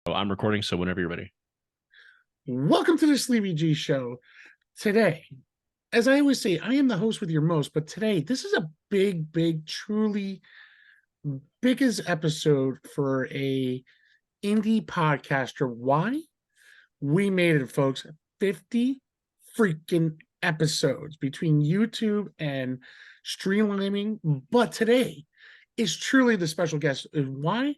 Oh, I'm recording, so whenever you're ready. Welcome to the Sleevie G show. Today, as I always say, I am the host with your most, but today, this is a big, truly biggest episode for a indie podcaster. Why? We made it, folks. 50 freaking episodes between YouTube and streamlining. But today is truly the special guest. Why?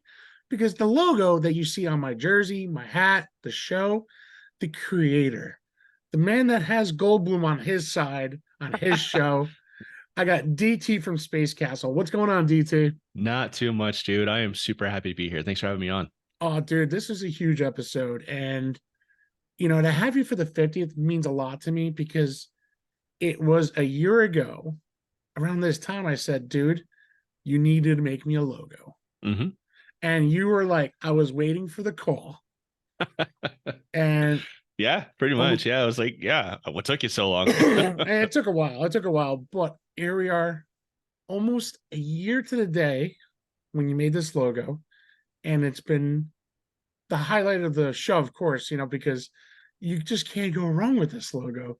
Because the logo that you see on my jersey, my hat, the show, the creator, the man that has Goldblum on his side, on his show. I got DT from Space Castle. What's going on, DT? Not too much, dude. I am super happy to be here. Thanks for having me on. Oh, dude, this is a huge episode. And, to have you for the 50th means a lot to me because it was a year ago around this time I said, dude, you needed to make me a logo. Hmm. And you were like, I was waiting for the call. And Yeah, pretty um, much. Yeah, I was like, yeah, what took you so long? and it took a while. It took a while, but here we are, almost a year to the day when you made this logo, and it's been the highlight of the show, of course, because you just can't go wrong with this logo,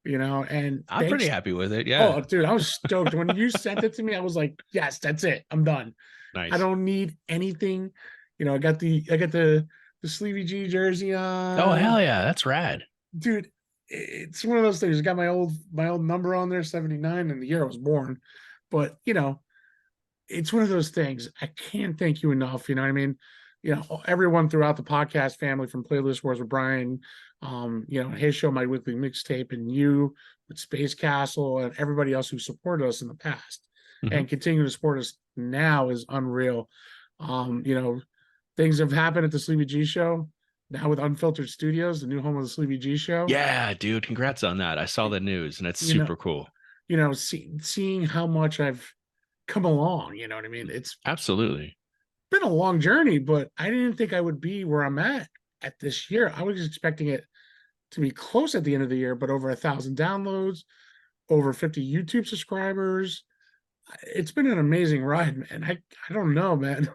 and I'm pretty thanks. happy with it. Yeah. Oh, dude, I was stoked when you sent it to me. I was like, yes, that's it. I'm done. I Nice. don't need anything. I got the Sleevie G jersey Oh, hell on. yeah. That's rad. Dude, it's one of those things. I got my old number on there, 79, and the year I was born. But it's one of those things. I can't thank you enough. You know what I mean? Everyone throughout the podcast family, from Playlist Wars with Brian, his show, My Weekly Mixtape, and you with Space Castle, and everybody else who supported us in the past Hmm. and continue to support us now is unreal. Um, you know, Things have happened at the Sleepy G show now with Unfiltered Studios, the new home of the Sleepy G show. Yeah, dude. Congrats on that. I saw the news and it's You know, super cool. seeing how much I've come along. You know what I mean? It's Absolutely. been a long journey, but I didn't think I would be where I'm at this year. I was expecting it to be close at the end of the year, but over 1,000 downloads, over 50 YouTube subscribers. It's been an amazing ride, man. I don't know, man.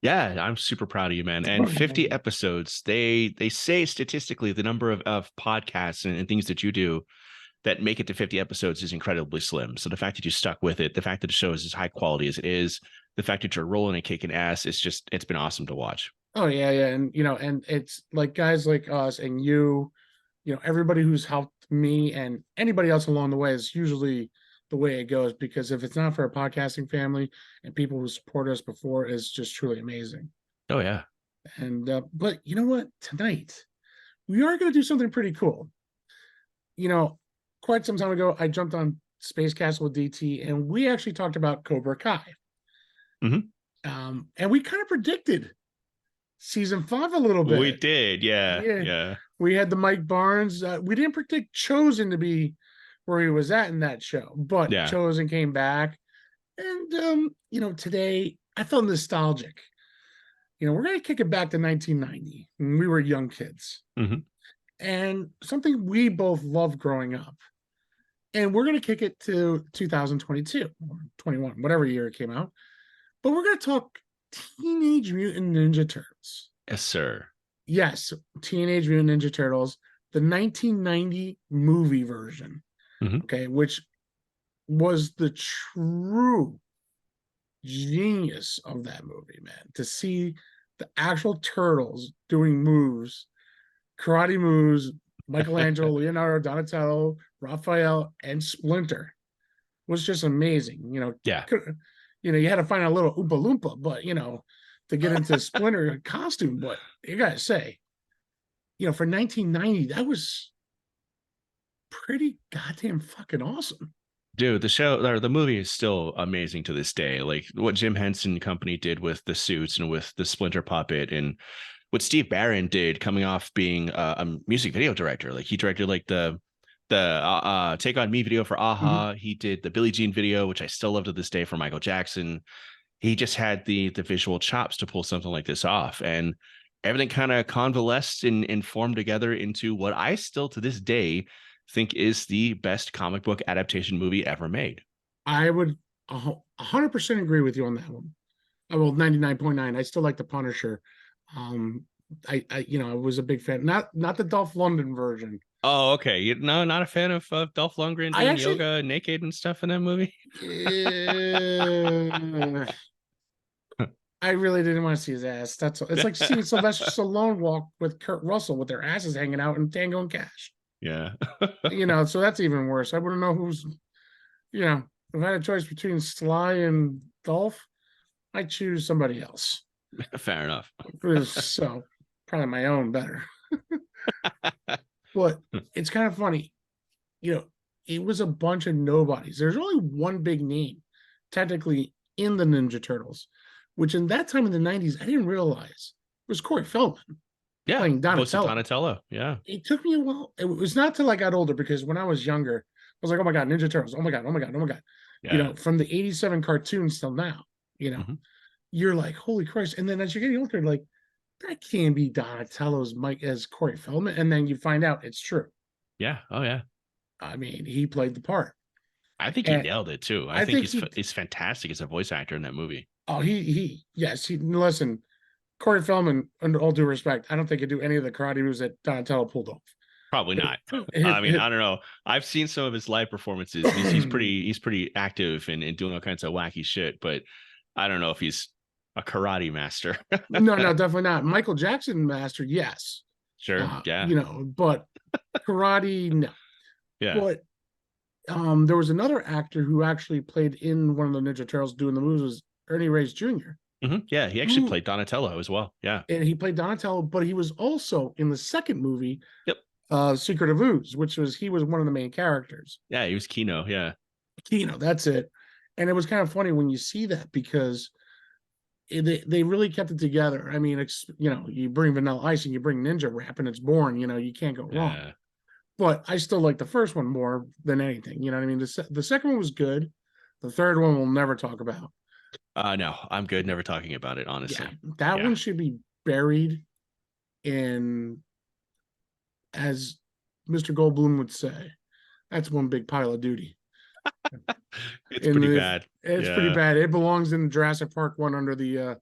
Yeah, I'm super proud of you, man. And 50 episodes, they say statistically the number of podcasts and things that you do that make it to 50 episodes is incredibly slim. So the fact that you stuck with it, the fact that the show is as high quality as it is, the fact that you're rolling and kicking ass, it's been awesome to watch. Oh yeah, yeah, and it's like guys like us and everybody who's helped me and anybody else along the way is usually the way it goes, because if it's not for a podcasting family and people who support us before, it's just truly amazing. Oh yeah. And but you know what? Tonight we are going to do something pretty cool. You know, quite some time ago, I jumped on Space Castle with DT, and we actually talked about Cobra Kai. Hmm. And we kind of predicted season 5 a little We bit. did. Yeah. Yeah, Yeah. we had the Mike Barnes. We didn't predict Chosen to be where he was at in that show, but Yeah. Chosen came back, and today I felt nostalgic. We're gonna kick it back to 1990 when we were young kids, Hmm. and something we both loved growing up. And we're gonna kick it to 2022 or 21, whatever year it came out. But we're gonna talk Teenage Mutant Ninja Turtles. Yes, sir. Yes, Teenage Mutant Ninja Turtles, the 1990 movie version, Hmm. okay, which was the true genius of that movie, man. To see the actual turtles doing moves, karate moves, Michelangelo, Leonardo, Donatello, Raphael, and Splinter was just amazing. Yeah. You had to find a little Oompa Loompa, but to get into Splinter costume. But you gotta say, for 1990, that was pretty goddamn fucking awesome. Dude, the show or the movie is still amazing to this day. Like what Jim Henson and company did with the suits and with the Splinter puppet and what Steve Barron did coming off being a music video director. Like he directed like the Take On Me video for Mm-hmm. Aha. He did the Billie Jean video, which I still love to this day for Michael Jackson. He just had the visual chops to pull something like this off. And everything kind of convalesced and formed together into what I still to this day think is the best comic book adaptation movie ever made. I would 100% agree with you on that one. I will 99.9. I still like the Punisher. I was a big fan. Not the Dolph Lundgren version. Oh, okay. No, not a fan of Dolph Lundgren I doing actually, yoga naked and stuff in that movie. uh, I really didn't want to see his ass. That's all. It's like seeing Sylvester Stallone walk with Kurt Russell with their asses hanging out in Tango and Cash. Yeah. So that's even worse. I wouldn't know who's, if I had a choice between Sly and Dolph, I'd choose somebody else. Fair enough. So probably my own better. But it's kind of funny, you know, it was a bunch of nobodies. There's only one big name, technically, in the Ninja Turtles, which in that time in the 90s, I didn't realize was Corey Feldman Yeah. playing Voice of Donatello. Donatello. Yeah. It took me a while. It was not till I got older, because when I was younger, I was like, oh my God, Ninja Turtles. Oh my God, oh my God, oh my God. Yeah. From the 87 cartoons till now, Mhm. you're like, holy Christ. And then as you're getting older, like, that can't be Donatello's Mike as Corey Feldman. And then you find out it's true. Yeah. Oh, yeah. I mean, he played the part. I think he And nailed it too. I I think think he's fantastic as a voice actor in that movie. yes, listen, Corey Feldman, under all due respect, I don't think he'd do any of the karate moves that Donatello pulled off. Probably not. I mean, It, I don't know. I've seen some of his live performances, and he's pretty active and doing all kinds of wacky shit. But I don't know if he's a karate master. no, definitely not. Michael Jackson master, yes. Sure. Yeah. But karate, no. Yeah. But there was another actor who actually played in one of the Ninja Turtles doing the moves, was Ernie Reyes Jr. Yeah. He actually played Donatello as well. Yeah. And he played Donatello, but he was also in the second movie, Yep. Secret of Ooze, he was one of the main characters. Yeah. He was Kino. Yeah. That's it. And it was kind of funny when you see that, because they really kept it together. I mean, you bring Vanilla Ice and you bring Ninja Rap, and it's born. You can't go wrong. Yeah. But I still like the first one more than anything. You know what I mean? The second one was good. The third one we'll never talk about. No, I'm good. Never talking about it, Yeah, honestly. that Yeah. one should be buried in, as Mr. Goldblum would say, that's one big pile of duty. It's pretty bad. It's pretty Yeah. bad. It belongs in Jurassic Park one, under the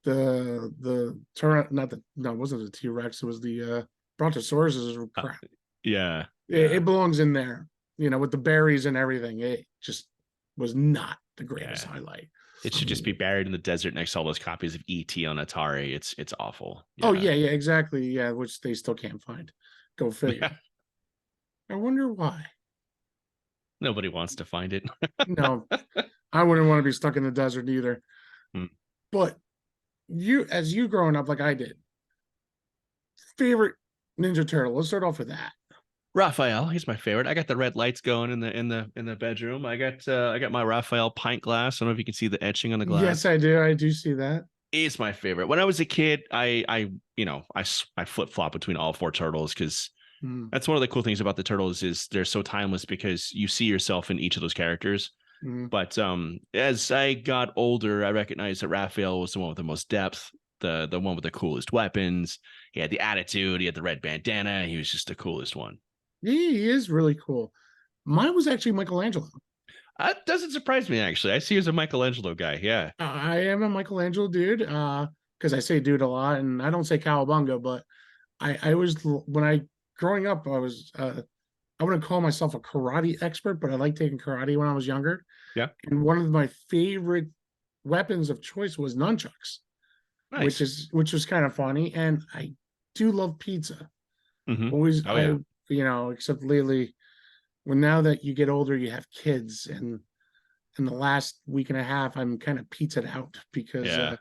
not the no, it wasn't the T-Rex, it was the Brontosaurus. Crap. Yeah. It belongs in there, with the berries and everything. It just was not the greatest highlight. It should just be buried in the desert next to all those copies of ET on Atari. It's awful. Oh Yeah. yeah, exactly. Yeah, which they still can't find. Go figure. I wonder why. Nobody wants to find it. No, I wouldn't want to be stuck in the desert either. Hmm. But as you growing up like I did, favorite Ninja Turtle. Let's start off with that. Raphael, he's my favorite. I got the red lights going in the bedroom. I got my Raphael pint glass. I don't know if you can see the etching on the glass. Yes, I do. I do see that. He's my favorite. When I was a kid, I flip flop between all four turtles, because that's one of the cool things about the turtles is they're so timeless, because you see yourself in each of those characters. But as I got older, I recognized that Raphael was the one with the most depth, the one with the coolest weapons. He had the attitude. He had the red bandana. He was just the coolest one. He is really cool. Mine was actually Michelangelo. That doesn't surprise me, actually. I see you as a Michelangelo guy. Yeah. I am a Michelangelo dude, because I say dude a lot, and I don't say cowabunga, but I was, when I growing up, I was I wouldn't call myself a karate expert, but I liked taking karate when I was younger. Yeah. And one of my favorite weapons of choice was nunchucks, Nice. which was kind of funny. And I do love pizza. Mm-hmm. Always, Oh, yeah. except lately, when now that you get older, you have kids, and in the last week and a half, I'm kind of pizzaed out, because Yeah.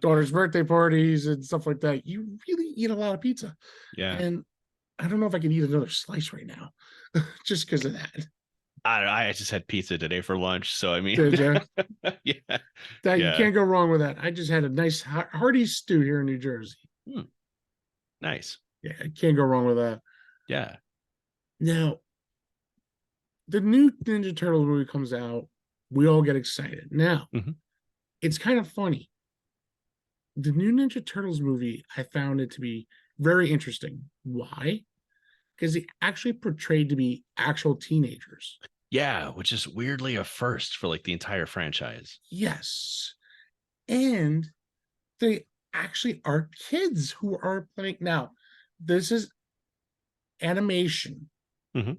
daughter's birthday parties and stuff like that. You really eat a lot of pizza. Yeah. And I don't know if I can eat another slice right now, just because of that. I just had pizza today for lunch. So, I mean, Did you? yeah. That you Yeah. can't go wrong with that. I just had a nice hearty stew here in New Jersey. Nice. Yeah, I can't go wrong with that. Yeah. Now, the new Ninja Turtles movie comes out, we all get excited. Now, it's kind of funny. The new Ninja Turtles movie, I found it to be very interesting. Why? Because they actually portrayed to be actual teenagers. Yeah, which is weirdly a first for like the entire franchise. Yes. And they actually are kids who are playing. Now, this is animation. Hmm.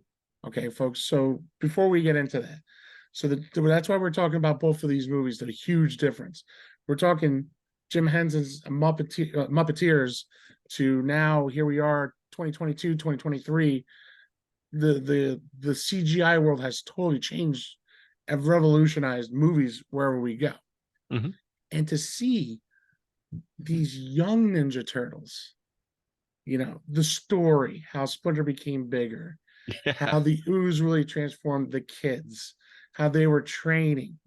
Okay, folks. So before we get into that, that's why we're talking about both of these movies. They're a huge difference. We're talking Jim Henson's Muppeteers to now here we are 2022, 2023. The CGI world has totally changed and revolutionized movies wherever we go. Hmm. And to see these young Ninja Turtles, the story, how Splinter became bigger, Yeah. how the ooze really transformed the kids, how they were training,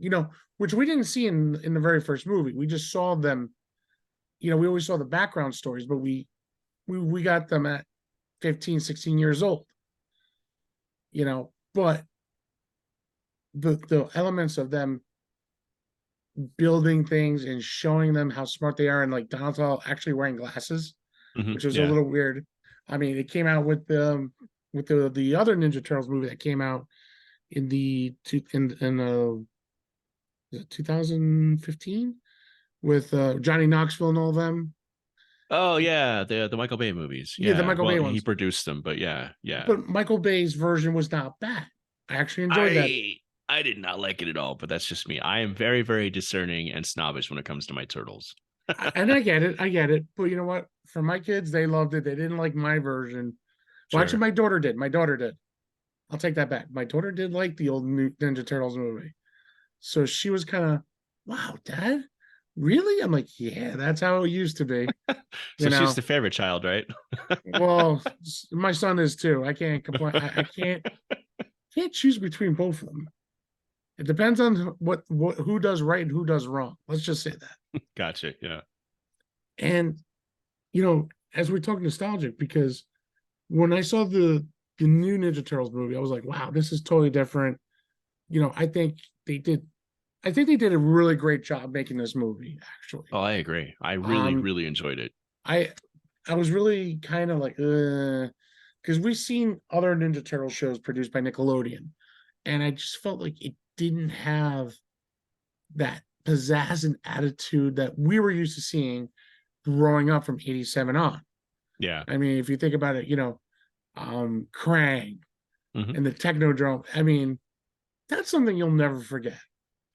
which we didn't see in the very first movie. We just saw them, we always saw the background stories, but we got them at 15, 16 years old, but the elements of them building things and showing them how smart they are, and like Donatello actually wearing glasses, Hmm. which was a Yeah. little weird. I mean, it came out with the other Ninja Turtles movie that came out in the 2015 with Johnny Knoxville and all them. Oh yeah, the Michael Bay movies. Yeah, the Yeah. Michael Well, Bay he ones. produced them, but yeah, yeah. But Michael Bay's version was not bad. I actually enjoyed that. I I did not like it at all, but that's just me. I am very, very discerning and snobbish when it comes to my turtles. And I get it. I get it. But you know what? For my kids, they loved it. They didn't like my version. Well, actually, Sure. my daughter did. My daughter did. I'll take that back. My daughter did like the old Ninja Turtles movie. So she was kind of, wow, Dad, really? I'm like, yeah, that's how it used to be. So You she's know, the favorite child, right? well, my son is too. I can't complain. I can't choose between both of them. It depends on what who does right and who does wrong. Let's just say that. Gotcha. Yeah. And as we talk nostalgic, because when I saw the new Ninja Turtles movie, I was like, wow, this is totally different. I think they did. I think they did a really great job making this movie. Actually, Oh, I agree. I really, um, really enjoyed it. I I was really kind of like, because we've seen other Ninja Turtle shows produced by Nickelodeon, and I just felt like it didn't have that pizzazz and attitude that we were used to seeing growing up from '87 on. Yeah. I mean, if you think about it, Krang Hmm. and the Technodrome. I mean, that's something you'll never forget.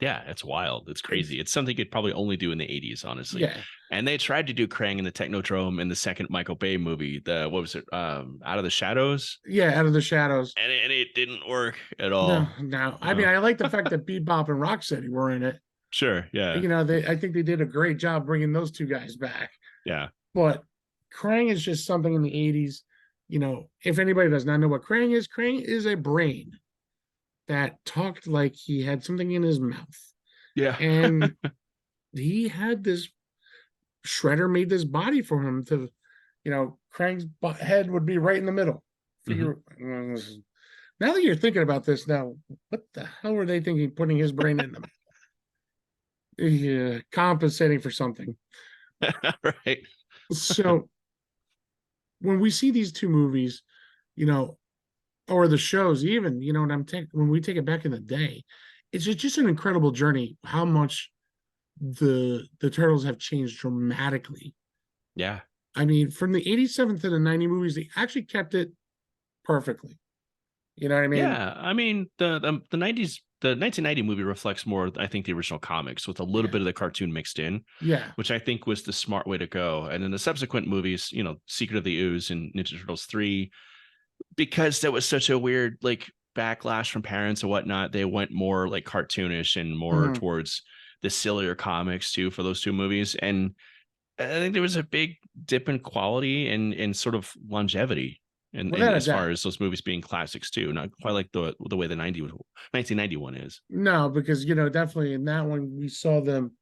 Yeah, it's wild. It's It's crazy. It's something you could probably only do in the 80s, honestly. Yeah, And they tried to do Krang in the Technodrome in the second Michael Bay movie, the what was it? Out of the Shadows. yeah, Out of the Shadows. And it didn't work at No, all. no. I mean, No. I like the fact that Bebop and Rocksteady were in it. Sure. Yeah. I think they did a great job bringing those two guys back. Yeah. But Krang is just something in the '80s. If anybody does not know what Krang is a brain that talked like he had something in his mouth, Yeah. and he had this Shredder made this body for him to, Krang's head would be right in the middle. Hmm. Figure. Now that you're thinking about this, now what the hell were they thinking putting his brain in them? Yeah, compensating for something. Right. So when we see these two movies, you know, or the shows, even, when we take it back in the day, it's just an incredible journey. How much the turtles have changed dramatically. Yeah. I mean, from the '87 to the '90 movies, they actually kept it perfectly. You know what I mean? Yeah. I mean, the 90s, the 1990 movie reflects more, I think, the original comics with a little Yeah, bit of the cartoon mixed in, yeah. which I think was the smart way to go. And then the subsequent movies, Secret of the Ooze and Ninja Turtles 3, because there was such a weird like backlash from parents and whatnot, they went more like cartoonish and more Mhm. towards the sillier comics too for those two movies. And I think there was a big dip in quality and sort of longevity and Without a as far doubt. as those movies being classics too, not quite like the way the 1991 is. No, because definitely in that one we saw them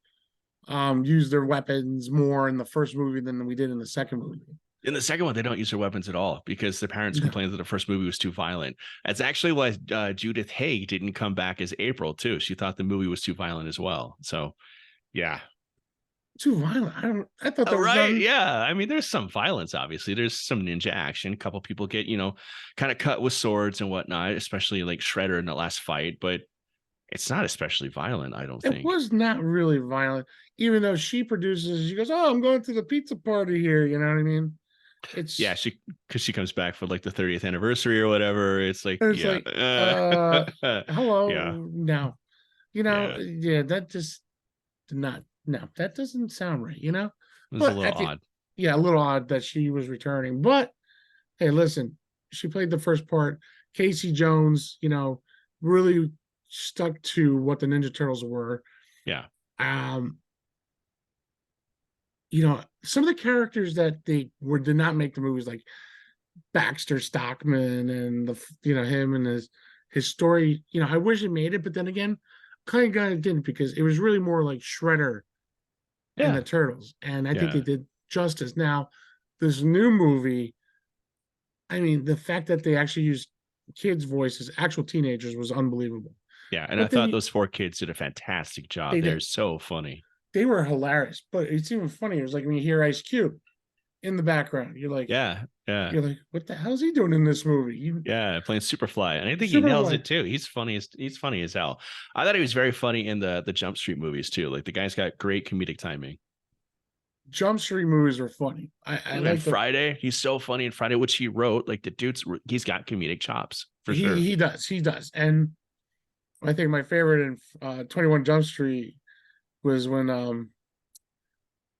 use their weapons more in the first movie than we did in the second movie. In the second one, they don't use their weapons at all because the parents No, complained that the first movie was too violent. That's actually why Judith Haig didn't come back as April too. She thought the movie was too violent as well. So yeah. too violent. I thought Oh, that was right. done. Yeah. I mean, there's some violence, obviously. There's some ninja action. A couple people get, kind of cut with swords and whatnot, especially like Shredder in the last fight. But It's not especially violent, I don't It think. was not really violent, even though she produces. She goes, "Oh, I'm going to the pizza party here." You know what I mean? Yeah, It's because she comes back for like the 30th anniversary or whatever. It's like, it's yeah, like, hello, yeah, no, you know, yeah. yeah, that just did not. No, that doesn't sound right. You know, It was a but little at the odd. yeah, a little odd that she was returning. But hey, listen, she played the first part. Casey Jones, really stuck to what the Ninja Turtles were. Yeah, Um, some of the characters that they were did not make the movies, like Baxter Stockman and him and his story. I wish it made it, but then again, kind of glad it didn't because it was really more like Shredder and the yeah, Turtles, and I think they yeah, did justice. Now, this new movie, I mean, the fact that they actually used kids' voices, actual teenagers, was unbelievable. yeah. And I But thought then those four kids did a fantastic job. they They're did. so funny. They were hilarious. But it's even funnier. It was like when you hear Ice Cube in the background, you're like, Yeah, yeah, what the hell's he doing in this movie? You yeah. Playing Superfly, and I think he nails Superfly it too. He's funny as hell. I thought he was very funny in the Jump Street movies too. Like the guy's got great comedic timing. Jump Street movies are funny. I And like the Friday, he's so funny in Friday, which he wrote. Like the he's got comedic chops for sure. he does. And I think my favorite in 21 Jump Street was when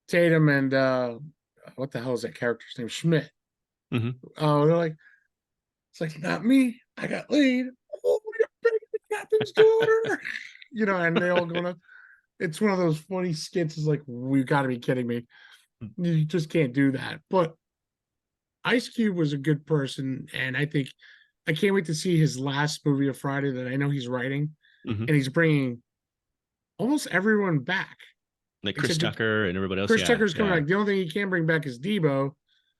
Tatum and what the hell is that character's name? Schmidt. Hmm. Oh, they're like, it's like not me. I got laid. Oh, you're banging the captain's daughter. And they all going up. It's one of those funny skits. It's like, we got to be kidding me. You just can't do that. But Ice Cube was a good person, and I can't wait to see his last movie of Friday that I know he's writing, Hmm. and he's bringing almost everyone back Like Chris except Tucker and everybody else. Chris Yeah, Tucker's coming yeah, back. The only thing he can bring back is Debo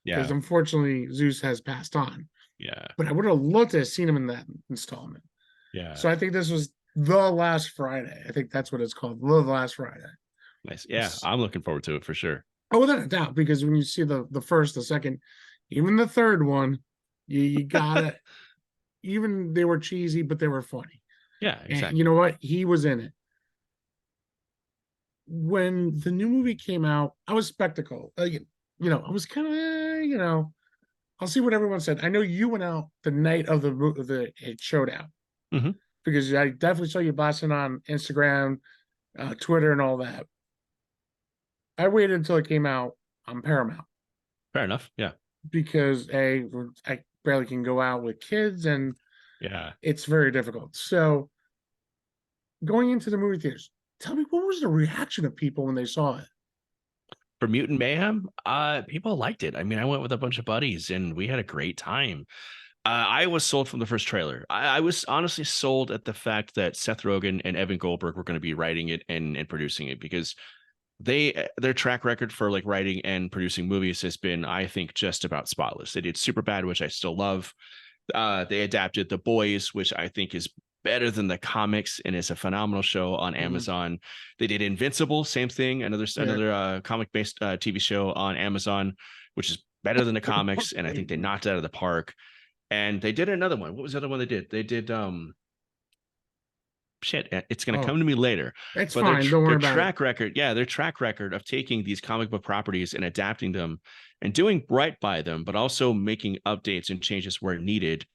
because yeah, unfortunately Zeus has passed on. yeah, But I would have loved to have seen him in that installment. yeah. So I think this was the last Friday. I think that's what it's called, the last Friday. Nice. Yeah, I'm looking forward to it for sure. Oh, without a doubt, because when you see the first, the second, even the third one, you gotta. Even they were cheesy, but they were funny. Yeah, And you know exactly. what? He was in it. When the new movie came out, I was spectacle. I was kind of, I'll see what everyone said. I know you went out the night of it showed out Hmm. because I definitely saw you blasting on Instagram, Twitter, and all that. I waited until it came out on Paramount Fair enough. Yeah, because I barely can go out with kids and yeah. it's very difficult. So going into the movie theaters, tell me what was the reaction of people when they saw it? For Mutant Mayhem, people liked it. I mean, I went with a bunch of buddies and we had a great time. I was sold from the first trailer. I was honestly sold at the fact that Seth Rogen and Evan Goldberg were going to be writing it and producing it because their track record for like writing and producing movies has been, I think, just about spotless. They did Superbad, which I still love. They adapted The Boys, which I think is better than the comics and is a phenomenal show on Mhm. Amazon. They did Invincible, same thing, another Yeah. comic based TV show on Amazon, which is better than the comics, and I think they knocked it out of the park. And they did another one. What was the other one they did? They did shit. It's going to Oh, come to me later. it's But fine. Don't their worry about it. track record, yeah, their track record of taking these comic book properties and adapting them and doing right by them, but also making updates and changes where needed,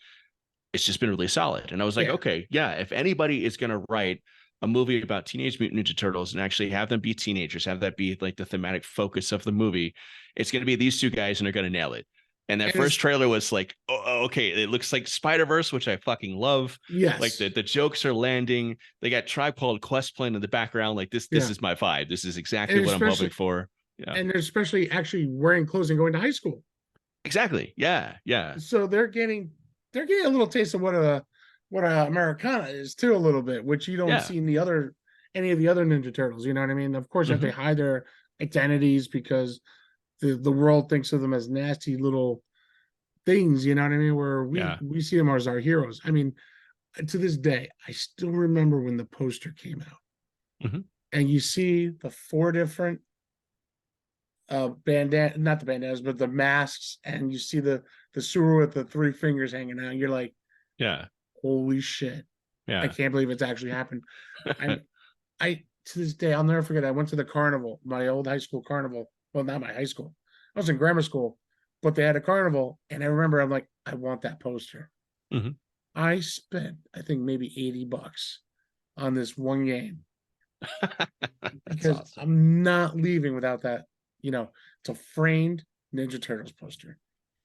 it's just been really solid. And I was like, Yeah. okay, yeah, if anybody is going to write a movie about Teenage Mutant Ninja Turtles and actually have them be teenagers, have that be like the thematic focus of the movie, it's going to be these two guys and they're going to nail it. And that And first it's trailer was like, oh, okay, it looks like Spider-Verse, which I fucking love. Like yes. the jokes are landing. They got Tribe Called Quest playing in the background. Like this Yeah. is my vibe. This is And exactly what I'm hoping especially for. Yeah, and they're especially actually wearing clothes and going to high school. exactly. Yeah, yeah, So they're getting a little taste of what a Americana is too, a little bit, which you don't yeah. see in the other any of the other Ninja Turtles. You know what I mean? Of course, you have Hmm. to hide their identities because the world thinks of them as nasty little things. You know what I mean? Where we Yeah. we see them as our heroes. I mean, to this day, I still remember when the poster came out, Hmm. and you see the four different bandana, not the bandanas, but the masks, and you see the sewer with the three fingers hanging out. You're like, Yeah. holy shit. I Yeah. can't believe it's actually happened. I to this day, I'll never forget. I went to the carnival, my old high school carnival. Well, not my high school. I was in grammar school, but they had a carnival, and I remember I'm like, I want that poster. Hmm. I spent, I think, maybe $80 on this one game That's because awesome. I'm not leaving without that. It's a framed Ninja Turtles poster.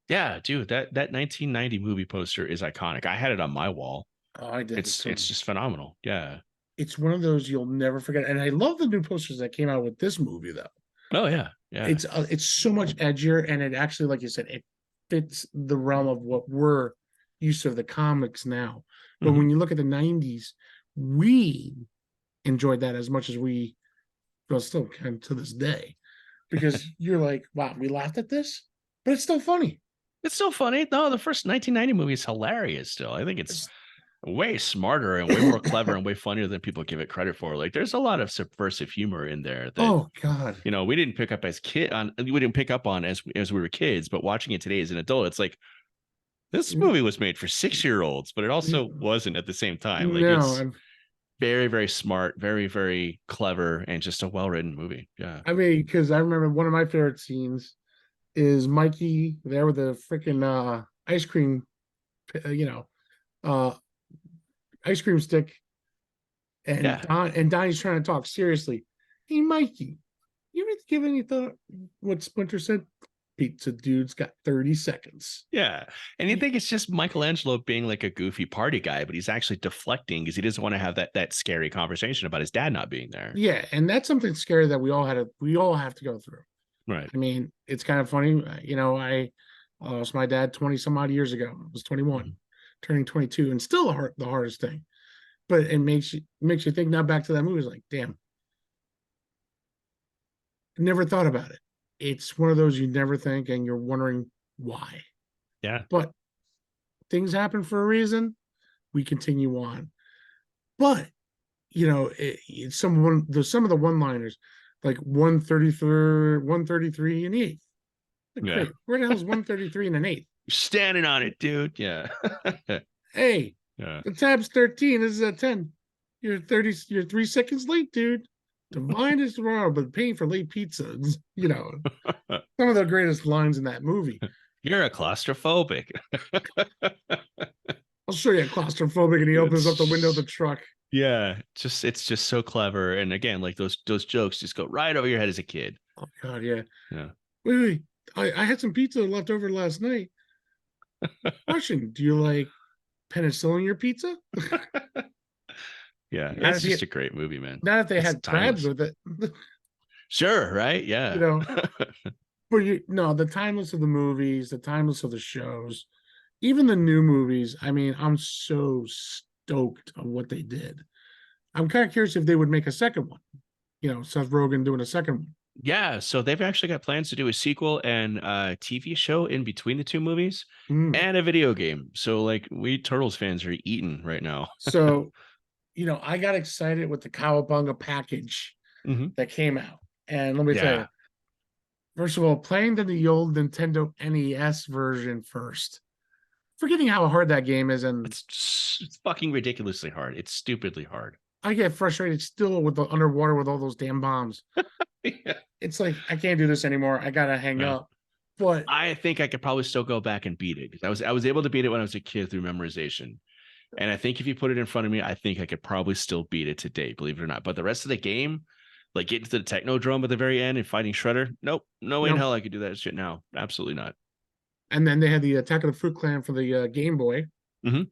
Yeah, dude, that 1990 movie poster is iconic. I had it on my wall. Oh, I did it It's too. just phenomenal. Yeah. It's one of those you'll never forget. And I love the new posters that came out with this movie, though. Oh yeah. Yeah. It's so much edgier, and it actually, like you said, it fits the realm of what we're used to, the comics now. But Hmm. when you look at the '90s, we enjoyed that as much as we, well, still can to this day, because you're like, wow, we laughed at this, but it's still funny. It's still funny. No, the first 1990 movie is hilarious still. I think it's It's, way smarter and way more clever and way funnier than people give it credit for. Like there's a lot of subversive humor in there that oh God, we didn't pick up we didn't pick up on as we were kids, but watching it today as an adult, it's like this movie was made for 6-year-olds, but it also wasn't at the same time. Like it's no, very, very smart, very, very clever, and just a well-written movie. Yeah. I mean, because I remember one of my favorite scenes is Mikey there with the freaking ice cream, uh, you know, uh, ice cream stick, and Yeah. Donnie's trying to talk seriously. Hey, Mikey, you ever give any thought what Splinter said? Pizza dude's got 30 seconds. Yeah. And you think it's just Michelangelo being like a goofy party guy, but he's actually deflecting because he doesn't want to have that scary conversation about his dad not being there. Yeah, and that's something scary that we all have to go through. Right. I mean, it's kind of funny. I lost my dad 20 some odd years ago. I was 21, Mhm. turning 22, and still the hardest thing. But it makes you think now back to that movie. It's like, damn, I never thought about it. It's one of those you never think, and you're wondering why. Yeah. But things happen for a reason. We continue on. But it's some of the one-liners, like 133 and eighth. Like, Yeah. great. Where the hell is 133 and an eighth? Standing on it, dude. Yeah. Hey, Yeah. the tab's 13. This is a 10. You're 3 seconds late, dude. Divine is tomorrow, but paying for late pizza. Some of the greatest lines in that movie. You're a claustrophobic. I'll show you a claustrophobic, and he opens up the window of the It's truck. yeah, just it's just so clever. And again, like those jokes just go right over your head as a kid. Oh God, yeah. Yeah. Wait. I had some pizza left over last night. Question: do you like penicillin in your pizza? Yeah. Not It's if you, just a great movie, man. not if they It's had crabs timeless. with it. Sure, right? you Yeah. know, but no, the timeless of the movies, the timeless of the shows, even the new movies. I mean, I'm so stoked on what they did. I'm kind of curious if they would make a second one. Seth Rogen doing a second one. Yeah, so they've actually got plans to do a sequel and a TV show in between the two movies Mm. and a video game. So like we Turtles fans are eating right now. So, I got excited with the Cowabunga package Hmm. that came out. And let me tell Yeah. you, first of all, playing the old Nintendo NES version first, forgetting how hard that game is. And It's fucking ridiculously hard. It's stupidly hard. I get frustrated still with the underwater with all those damn bombs. Yeah. It's like, I can't do this anymore. I got to hang Yeah. up. But I think I could probably still go back and beat it because I was able to beat it when I was a kid through memorization. And I think if you put it in front of me, I think I could probably still beat it today, believe it or not. But the rest of the game, like getting to the Technodrome at the very end and fighting Shredder, nope, no way in no. hell I could do that shit now. Absolutely not. And then they had the Attack of the Foot Clan for the Game Boy.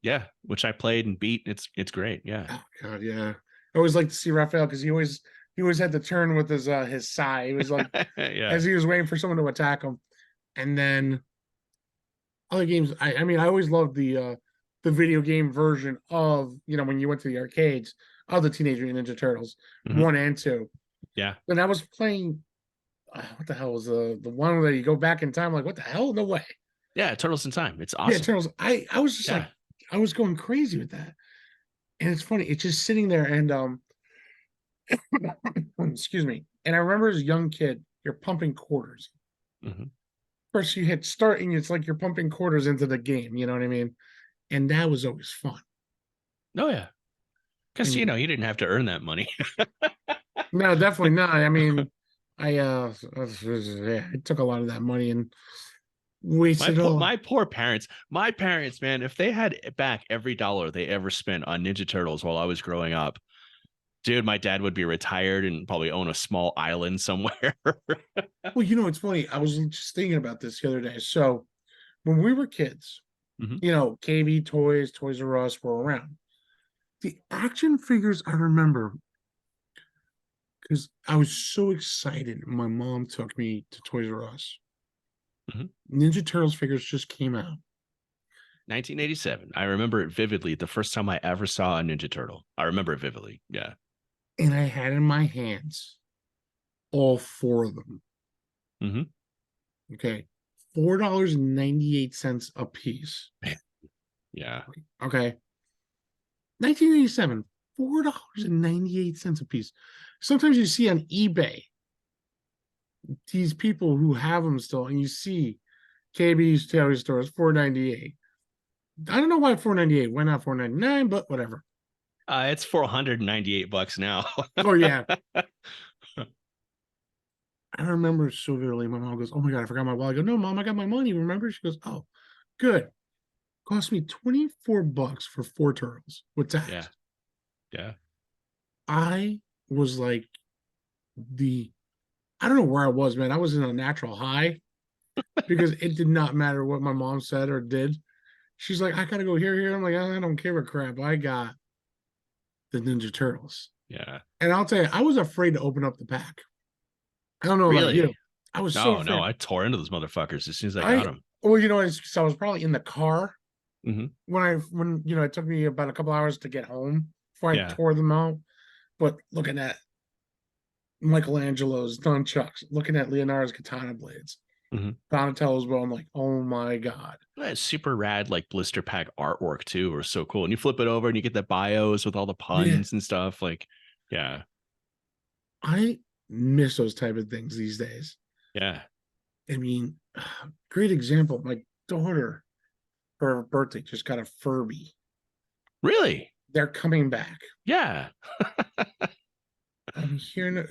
Yeah, which I played and beat. It's great. Yeah. Oh God, yeah. I always like to see Raphael because he always had to turn with his sigh. He was like, Yeah. as he was waiting for someone to attack him. And then other games, I mean, I always loved the video game version of, when you went to the arcades of the Teenage Mutant Ninja Turtles Hmm. 1 and 2. Yeah. And I was playing, what the hell was the one where you go back in time? Like, what the hell? No way. Yeah. Turtles in Time. It's Yeah, awesome. Turtles. I was just like, Yeah. I was going crazy with that. And it's funny, it's just sitting there, and excuse me. And I remember as a young kid, you're pumping quarters. Hmm. First you hit start, and it's like you're pumping quarters into the game, you know what I mean? And that was always fun. Oh yeah. Because, And you didn't have to earn that money. no, definitely not. I mean, I took a lot of that money and wasted it all. My parents, man, if they had back every dollar they ever spent on Ninja Turtles while I was growing up, dude, my dad would be retired and probably own a small island somewhere. Well, it's funny. I was just thinking about this the other day. So when we were kids, Mhm. KB Toys, Toys R Us were around. The action figures I remember because I was so excited. My mom took me to Toys R Us. Mhm. Ninja Turtles figures just came out. 1987. I remember it vividly. The first time I ever saw a Ninja Turtle. I remember it vividly. Yeah. And I had in my hands all four of them. Hmm. Okay. $4.98 a piece. Yeah. Okay. 1987, $4.98 a piece. Sometimes you see on eBay these people who have them still, and you see KB's Toy Stores $4.98. I don't know why $4.98. Why not $4.99? But whatever. It's $498 now. Oh yeah, I remember so vividly. My mom goes, "Oh my god, I forgot my wallet." I go, "No, mom, I got my money. Remember?" She goes, "Oh, good." Cost me $24 for four turtles with Yeah. tax. Yeah. I was like the I don't know where I was, man. I was in a natural high because it did not matter what my mom said or did. She's like, I gotta go here. I'm like, I don't give a crap. I got the Ninja Turtles. Yeah. And I'll tell you, I was afraid to open up the pack. I don't know about Really? you. I was so No, no. afraid. I tore into those motherfuckers as soon as I got I them. well, so I was probably in the car Hmm. when it took me about a couple hours to get home before I Yeah. tore them out. But looking at Michelangelo's nunchucks, looking at Leonardo's katana blades, Hmm. Donatello's bow, I'm like, oh my god. That super rad, like blister pack artwork too, or so cool. And you flip it over and you get the bios with all the Yeah, puns and stuff. Like, yeah, I miss those type of things these days. yeah. I mean, great example. My daughter, for her birthday, just got a Furby. Really? They're coming back. Yeah. I'm here,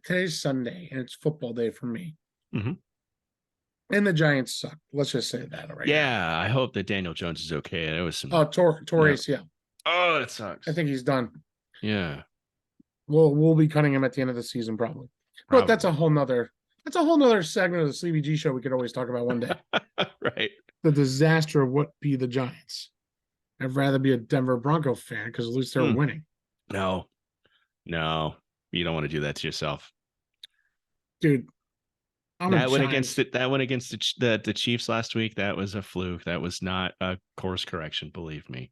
today's Sunday and it's football day for me. Hmm. And the Giants suck. Let's just say that right now. Yeah. I hope that Daniel Jones is okay. There was Oh, some. Tore No. ACL. Oh, that I sucks. think he's done. Yeah. We'll be cutting him at the end of the season probably. But Probably. that's a whole nother segment of the Sleevie G show we could always talk about one day. Right. The disaster of what be the Giants. I'd rather be a Denver Bronco fan because at least they're Mm. winning. No. No. You don't want to do that to yourself. Dude, I'm a Giants. That went against the Chiefs last week. That was a fluke. That was not a course correction, believe me.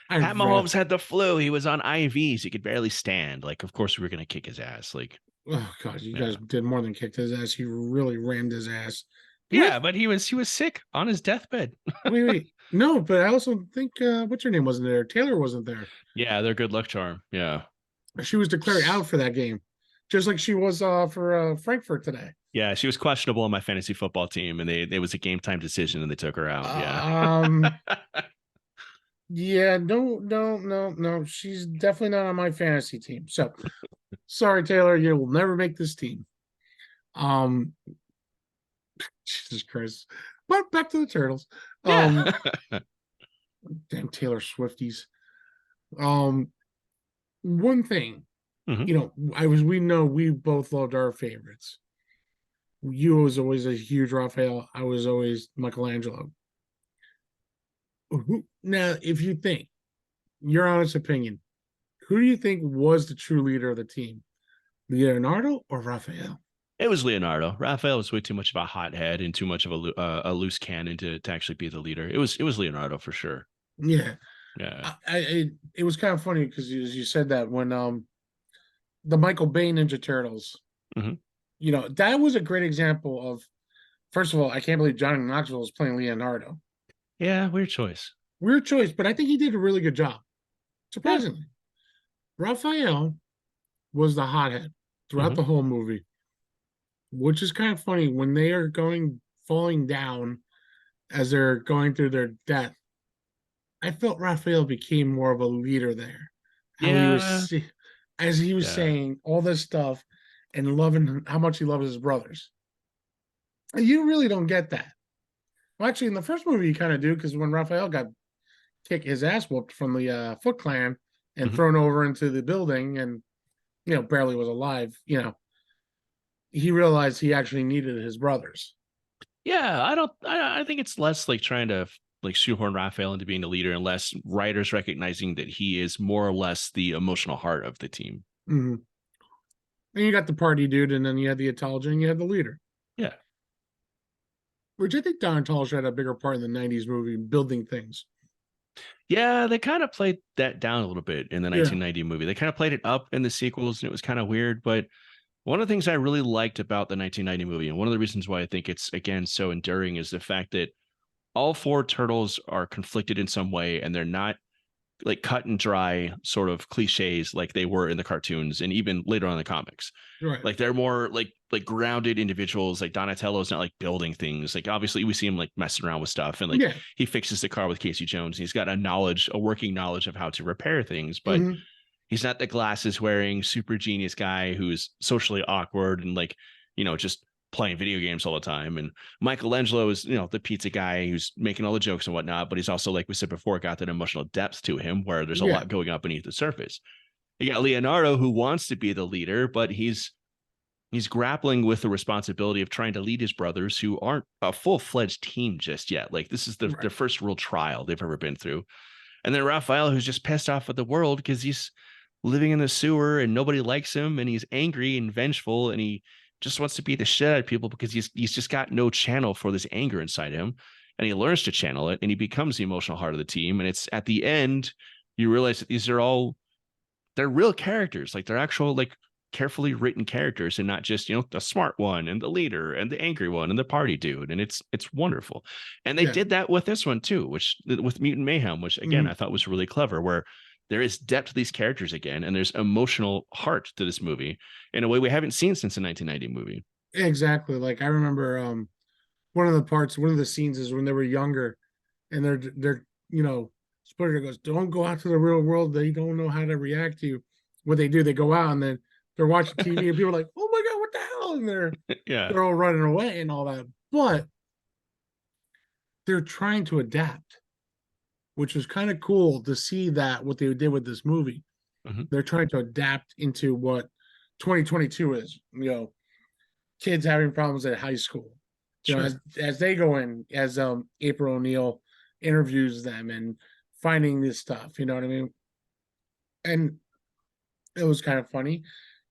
I'd Pat rather Mahomes had the flu. He was on IVs. He could barely stand. Like, of course we were gonna kick his ass. Like, Oh god, you guys yeah. did more than kicked his ass. He really rammed his ass. With Yeah, but he was sick on his deathbed. wait. No, but I also think what's her name wasn't there. Taylor wasn't there. Yeah, they're good luck charm. Yeah. She was declared out for that game, just like she was for Frankfurt today. Yeah, she was questionable on my fantasy football team, and it was a game time decision, and they took her out. Yeah. Um, yeah, no, no, no, no. She's definitely not on my fantasy team. So sorry, Taylor, you will never make this team. Um, Jesus Christ. But back to the Turtles. Yeah. Damn Taylor Swifties. Um, one thing, Hmm. we know we both loved our favorites. You was always a huge Raphael. I was always Michelangelo. Now, if you think your honest opinion, who do you think was the true leader of the team, Leonardo or Raphael? It was Leonardo. Raphael was way too much of a hothead and too much of a loose cannon to actually be the leader. It was Leonardo for sure. Yeah, Yeah. it was kind of funny because you said that when the Michael Bay Ninja Turtles, Hmm. that was a great example of. First of all, I can't believe Johnny Knoxville is playing Leonardo. Yeah, weird choice. Weird choice, but I think he did a really good job. Yeah. Surprisingly, Raphael was the hothead throughout Hmm. the whole movie, which is kind of funny when they are falling down as they're going through their death. I felt Raphael became more of a leader there how he was Yeah. as he was Yeah. saying all this stuff and loving how much he loves his brothers. You really don't get that. Well, actually, in the first movie, you kind of do, because when Raphael got kicked his ass whooped from the Foot Clan and Mhm. thrown over into the building, and barely was alive. He realized he actually needed his brothers. Yeah, I don't. I think it's less like trying to like shoehorn Raphael into being the leader, and less writers recognizing that he is more or less the emotional heart of the team. Mm-hmm. And you got the party dude, and then you had the Italien, and you had the leader. Yeah. Which I think Don Tolish had a bigger part in the '90s movie, building things. Yeah, they kind of played that down a little bit in the Yeah, 1990 movie. They kind of played it up in the sequels, and it was kind of weird. But one of the things I really liked about the 1990 movie, and one of the reasons why I think it's again so enduring, is the fact that all four turtles are conflicted in some way, and they're not like cut and dry sort of cliches like they were in the cartoons and even later on in the comics. right. Like they're more like grounded individuals. Like Donatello's not like building things. Like obviously we see him like messing around with stuff, and like Yeah. he fixes the car with Casey Jones. And he's got a working knowledge of how to repair things, but Mm-hmm. he's not the glasses wearing super genius guy who's socially awkward and like, just playing video games all the time. And Michelangelo is, the pizza guy who's making all the jokes and whatnot, but he's also, like we said before, got that emotional depth to him where there's a Yeah. lot going on beneath the surface. You got Leonardo who wants to be the leader, but he's grappling with the responsibility of trying to lead his brothers who aren't a full-fledged team just yet. Like this is the Right. first real trial they've ever been through. And then Raphael, who's just pissed off at the world because he's living in the sewer and nobody likes him, and he's angry and vengeful, and he just wants to beat the shit out of people because he's just got no channel for this anger inside him. And he learns to channel it, and he becomes the emotional heart of the team. And it's at the end you realize that they're real characters, like they're actual like carefully written characters, and not just the smart one and the leader and the angry one and the party dude. And it's wonderful. And they Yeah. did that with this one too, which with Mutant Mayhem, which again Mm-hmm. I thought was really clever, where there is depth to these characters again, and there's emotional heart to this movie in a way we haven't seen since the 1990 movie. Exactly. Like I remember one of the scenes is when they were younger, and they're Spider goes, "Don't go out to the real world. They don't know how to react to you." What they do, they go out and then they're watching TV, and people are like, "Oh my god, what the hell?" And Yeah. they're all running away and all that. But they're trying to adapt, which was kind of cool to see that what they did with this movie. Mhm. They're trying to adapt into what 2022 is. Kids having problems at high school. Sure. As they go in, as April O'Neil interviews them and finding this stuff. You know what I mean? And it was kind of funny,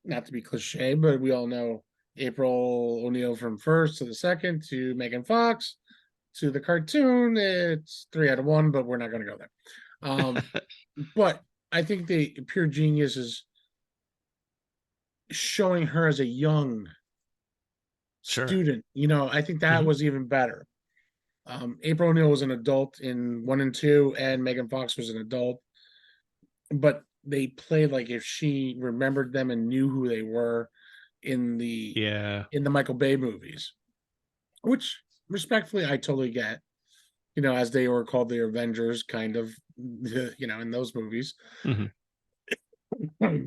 not to be cliche, but we all know April O'Neil from first to the second to Megan Fox to the cartoon. It's 3 out of 1, but we're not going to go there. But I think the pure genius is showing her as a young Sure. student. I think that Mhm. was even better. April O'Neil was an adult in 1 and 2, and Megan Fox was an adult, but they played like if she remembered them and knew who they were in the Yeah. in the Michael Bay movies, which respectfully I totally get. As they were called the Avengers, kind of, in those movies. Mhm.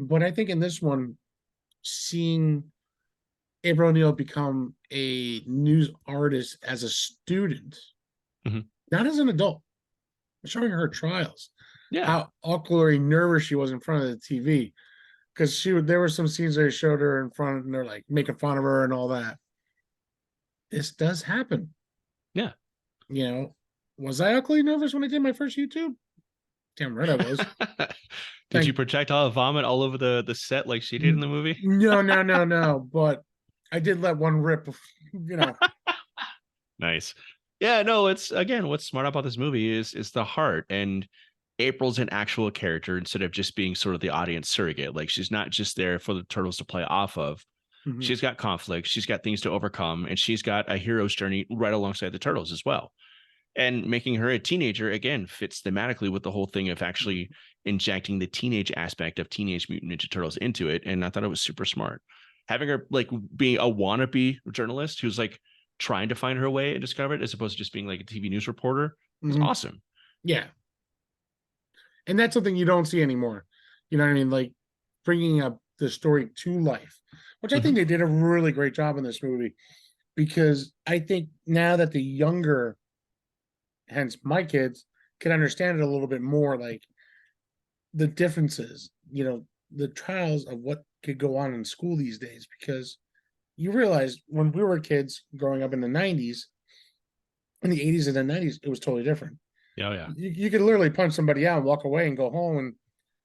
But I think in this one, seeing April O'Neil become a news artist as a student, Mhm. not as an adult, showing her trials, Yeah. how awkwardly nervous she was in front of the TV. Because there were some scenes they showed her in front, and they're like making fun of her and all that. This does happen. Yeah. You know, was I awkwardly nervous when I did my first YouTube? Damn right I was. Did you Thank projectile vomit all over the set like she did in the movie? no, no, no, no. But I did let one rip. You know, Nice. Yeah, no, it's again, what's smart about this movie is the heart. And April's an actual character instead of just being sort of the audience surrogate. Like she's not just there for the turtles to play off of. Mhm. She's got conflict, she's got things to overcome, and she's got a hero's journey right alongside the turtles as well. And making her a teenager again fits thematically with the whole thing of actually injecting the teenage aspect of Teenage Mutant Ninja Turtles into it. And I thought it was super smart. Having her like being a wannabe journalist who's like trying to find her way and discover it, as opposed to just being like a TV news reporter, was Mhm. awesome. Yeah, and that's something you don't see anymore. You know what I mean? Like bringing up the story to life, which I think Mhm. they did a really great job in this movie, because I think now that the younger, hence my kids, can understand it a little bit more, like the differences, the trials of what could go on in school these days. Because you realize when we were kids growing up in the 90s, in the 80s and the 90s, it was totally different. Yeah, yeah, You could literally punch somebody out and walk away and go home, and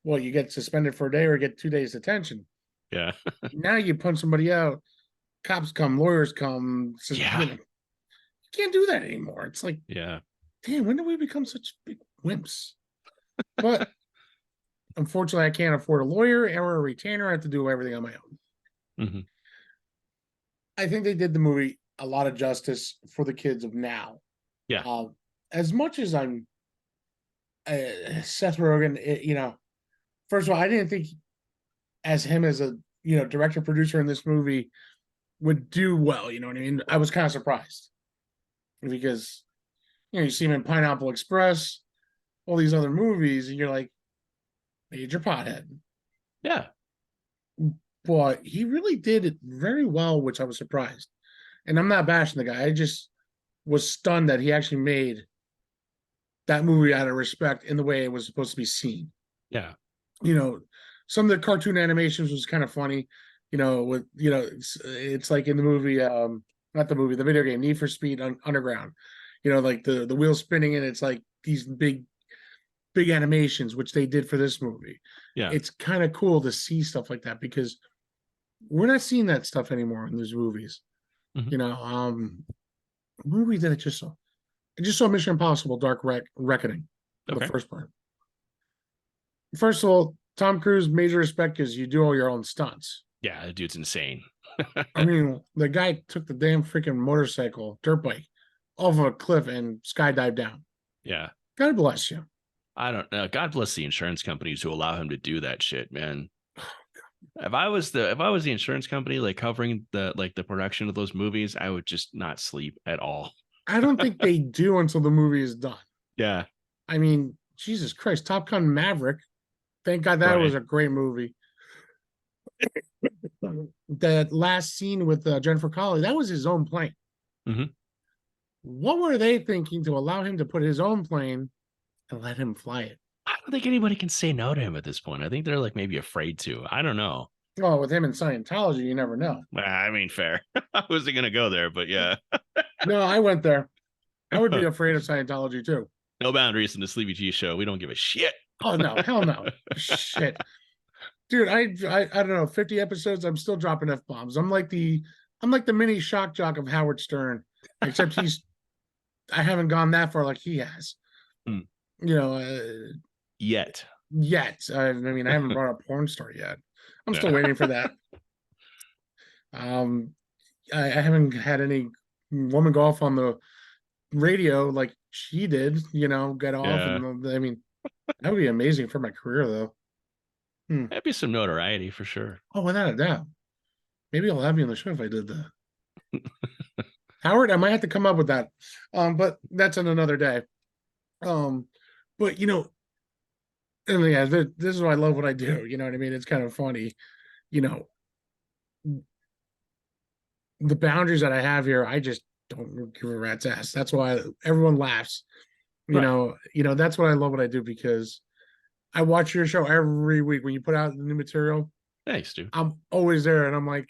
well, you get suspended for a day or get 2 days detention. yeah, Now you punch somebody out, cops come, lawyers come, so, yeah, you can't do that anymore. It's like, yeah. damn, when did we become such big wimps? But unfortunately, I can't afford a lawyer or a retainer. I have to do everything on my own. Hmm. I think they did the movie a lot of justice for the kids of now. Yeah, Uh, as much as I'm Seth Rogen, first of all, I didn't think as him as a director producer in this movie would do well. You know what I mean? I was kind of surprised because you see him in Pineapple Express, all these other movies, and you're like, major pothead. yeah, But he really did it very well, which I was surprised. And I'm not bashing the guy. I just was stunned that he actually made that movie out of respect in the way it was supposed to be seen. yeah, You know, some of the cartoon animations was kind of funny. With it's like in the movie, not the movie, the video game Need for Speed Underground. Like the wheel spinning, and it's like these big animations, which they did for this movie. yeah. It's kind of cool to see stuff like that because we're not seeing that stuff anymore in these movies. Hmm. You know, movie that I just saw Mission Impossible: Reckoning, the Okay. first part. First of all, Tom Cruise, major respect because you do all your own stunts. Yeah, the dude's insane. I mean, the guy took the damn freaking motorcycle, dirt bike, off of a cliff and skydived down. Yeah. God bless you. I don't know. God bless the insurance companies who allow him to do that shit, man. If I was the insurance company like covering the production of those movies, I would just not sleep at all. I don't think they do until the movie is done. Yeah. I mean, Jesus Christ, Top Gun Maverick. Thank God that was Right. a great movie. That last scene with Jennifer Connelly, that was his own plane. Hmm. What were they thinking to allow him to put his own plane and let him fly it? I don't think anybody can say no to him at this point. I think they're like maybe afraid to. I don't know. Oh, with him in Scientology, you never know. I mean, fair. I wasn't gonna go there, but yeah. No, I went there. I would be afraid of Scientology too. No boundaries in the Sleevie G show. We don't give a shit. Oh no, hell no. Shit. Dude, I don't know, 50 episodes, I'm still dropping F bombs. I'm like the mini shock jock of Howard Stern, except I haven't gone that far like he has. Hmm. You know, Yet. yet. I mean, I haven't brought up porn star yet. I'm still Yeah. waiting for that. Um, I haven't had any woman go off on the radio like she did, get off. Yeah. And I mean, that would be amazing for my career, though. Hmm. That'd be some notoriety for sure. Oh, without a doubt. Maybe I'll have you on the show if I did that. Howard, I might have to come up with that. But that's on another day. Um, but and yeah, this is why I love what I do. You know what I mean? It's kind of funny. You know, the boundaries that I have here, I just don't give a rat's ass. That's why everyone laughs. Right. That's what I love what I do because I watch your show every week when you put out the new material. Thanks, dude. I'm always there, and I'm like,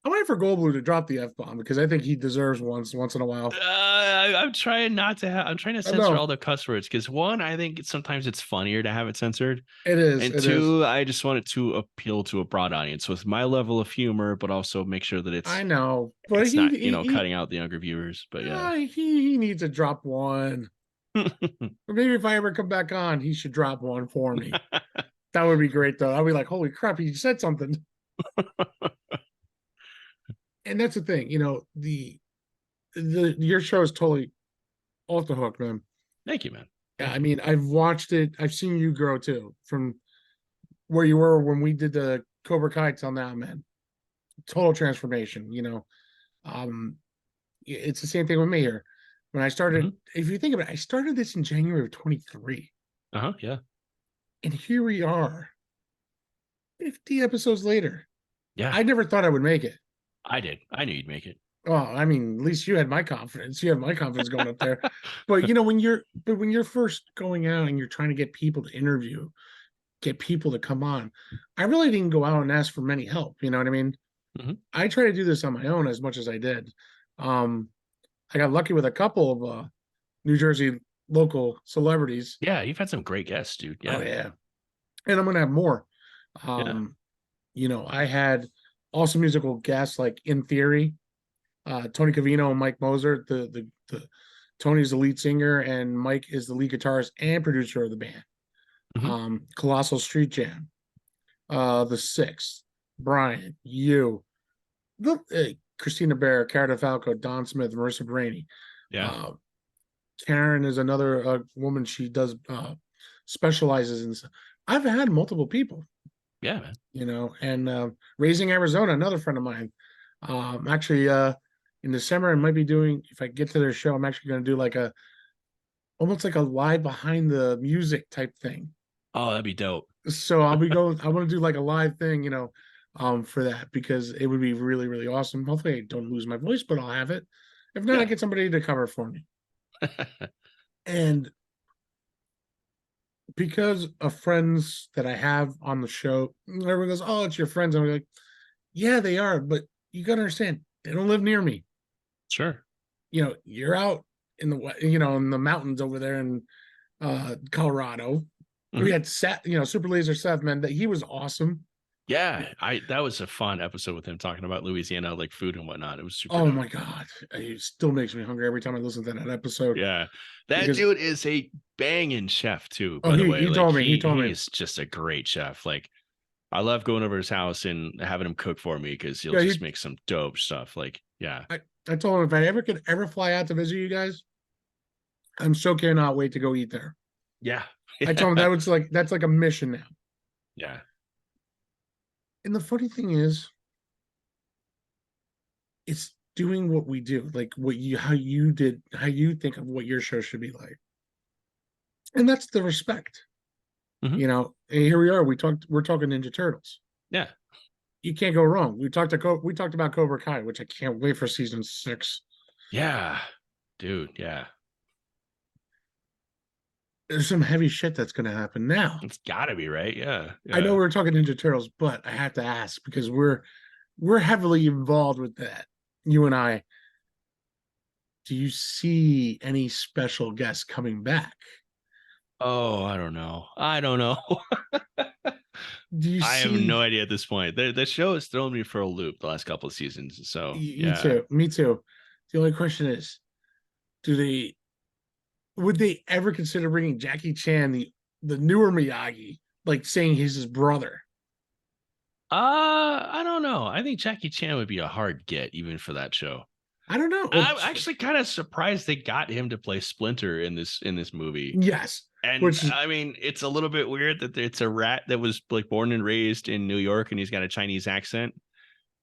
I'm waiting for Goldblum to drop the F bomb because I think he deserves once in a while. I'm trying not to I'm trying to I censor know all the cuss words because one, I think sometimes it's funnier to have it censored. it is. And It is. two, I just want it to appeal to a broad audience with my level of humor, but also make sure that I it's know, but it's he not, he cutting out the younger viewers. But yeah. he needs to drop one. Or maybe if I ever come back on, he should drop one for me. That would be great, though. I'll be like, holy crap, he said something. And that's the thing, the your show is totally off the hook, man. Thank you, man. Yeah, Thank I you. mean, I've watched it. I've seen you grow too, from where you were when we did the Cobra Kai till now, man. Total transformation. Um, it's the same thing with me here. When I started, Hmm. if you think about it, I started this in January of 23, Uh-huh. Yeah. and here we are. 50 episodes later. Yeah, I never thought I would make it. I did. I knew you'd make it. Oh, I mean, at least you had my confidence. You have my confidence going up there. But when you're first going out and you're trying to get people to interview, get people to come on, I really didn't go out and ask for many help. You know what I mean? Mm-hmm. I try to do this on my own as much as I did. I got lucky with a couple of New Jersey local celebrities. Yeah, you've had some great guests, dude. Yeah. Oh yeah, and I'm gonna have more. Yeah. I had awesome musical guests like In Theory, Tony Cavino and Mike Moser. The Tony's the lead singer and Mike is the lead guitarist and producer of the band. Mm-hmm. Colossal Street Jam, The Sixth, Brian, Christina Bear, Cara DeFalco, Don Smith, Marissa Brainey. Yeah. Karen is another woman. She does specializes in. I've had multiple people. Yeah, man. And Raising Arizona, another friend of mine. Actually, in December, I might be doing. If I get to their show, I'm actually going to do almost like a live behind the music type thing. Oh, that'd be dope. So I'll be going. I want to do like a live thing, for that because it would be really, really awesome. Hopefully, I don't lose my voice, but I'll have it. If not, I get somebody to cover for me. And because of friends that I have on the show, everyone goes, "Oh, it's your friends." I'm like, "Yeah, they are," but you gotta understand, they don't live near me. Sure. You're out in in the mountains over there in Colorado. Mm-hmm. We had Super Laser Seth, man, that he was awesome. Yeah, that was a fun episode with him talking about Louisiana, like food and whatnot. It was super. Oh dope. my god, it still makes me hungry every time I listen to that episode. Yeah, that dude is a banging chef too. By Oh, the way, he told me. He told me he's just a great chef. Like, I love going over his house and having him cook for me because he'll just make some dope stuff. Like, yeah. I told him if I could ever fly out to visit you guys, I'm so cannot wait to go eat there. Yeah. I told him that's like a mission now. Yeah. And the funny thing is, it's doing what we do, like how you think of what your show should be like. And that's the respect. Mm-hmm. And here we are. We're talking Ninja Turtles. Yeah. You can't go wrong. We talked about Cobra Kai, which I can't wait for season 6. Yeah. Dude, yeah. There's some heavy shit that's going to happen now. It's got to be, right? Yeah. I know we're talking Ninja Turtles, but I have to ask because we're heavily involved with that. You and I. Do you see any special guests coming back? Oh, I don't know. I have no idea at this point. The show has thrown me for a loop the last couple of seasons. So Me too. The only question is, would they ever consider bringing Jackie Chan, the newer Miyagi, like saying he's his brother? I don't know. I think Jackie Chan would be a hard get even for that show. I don't know. I'm actually kind of surprised they got him to play Splinter in this movie. Yes. And I mean, it's a little bit weird that it's a rat that was like born and raised in New York and he's got a Chinese accent,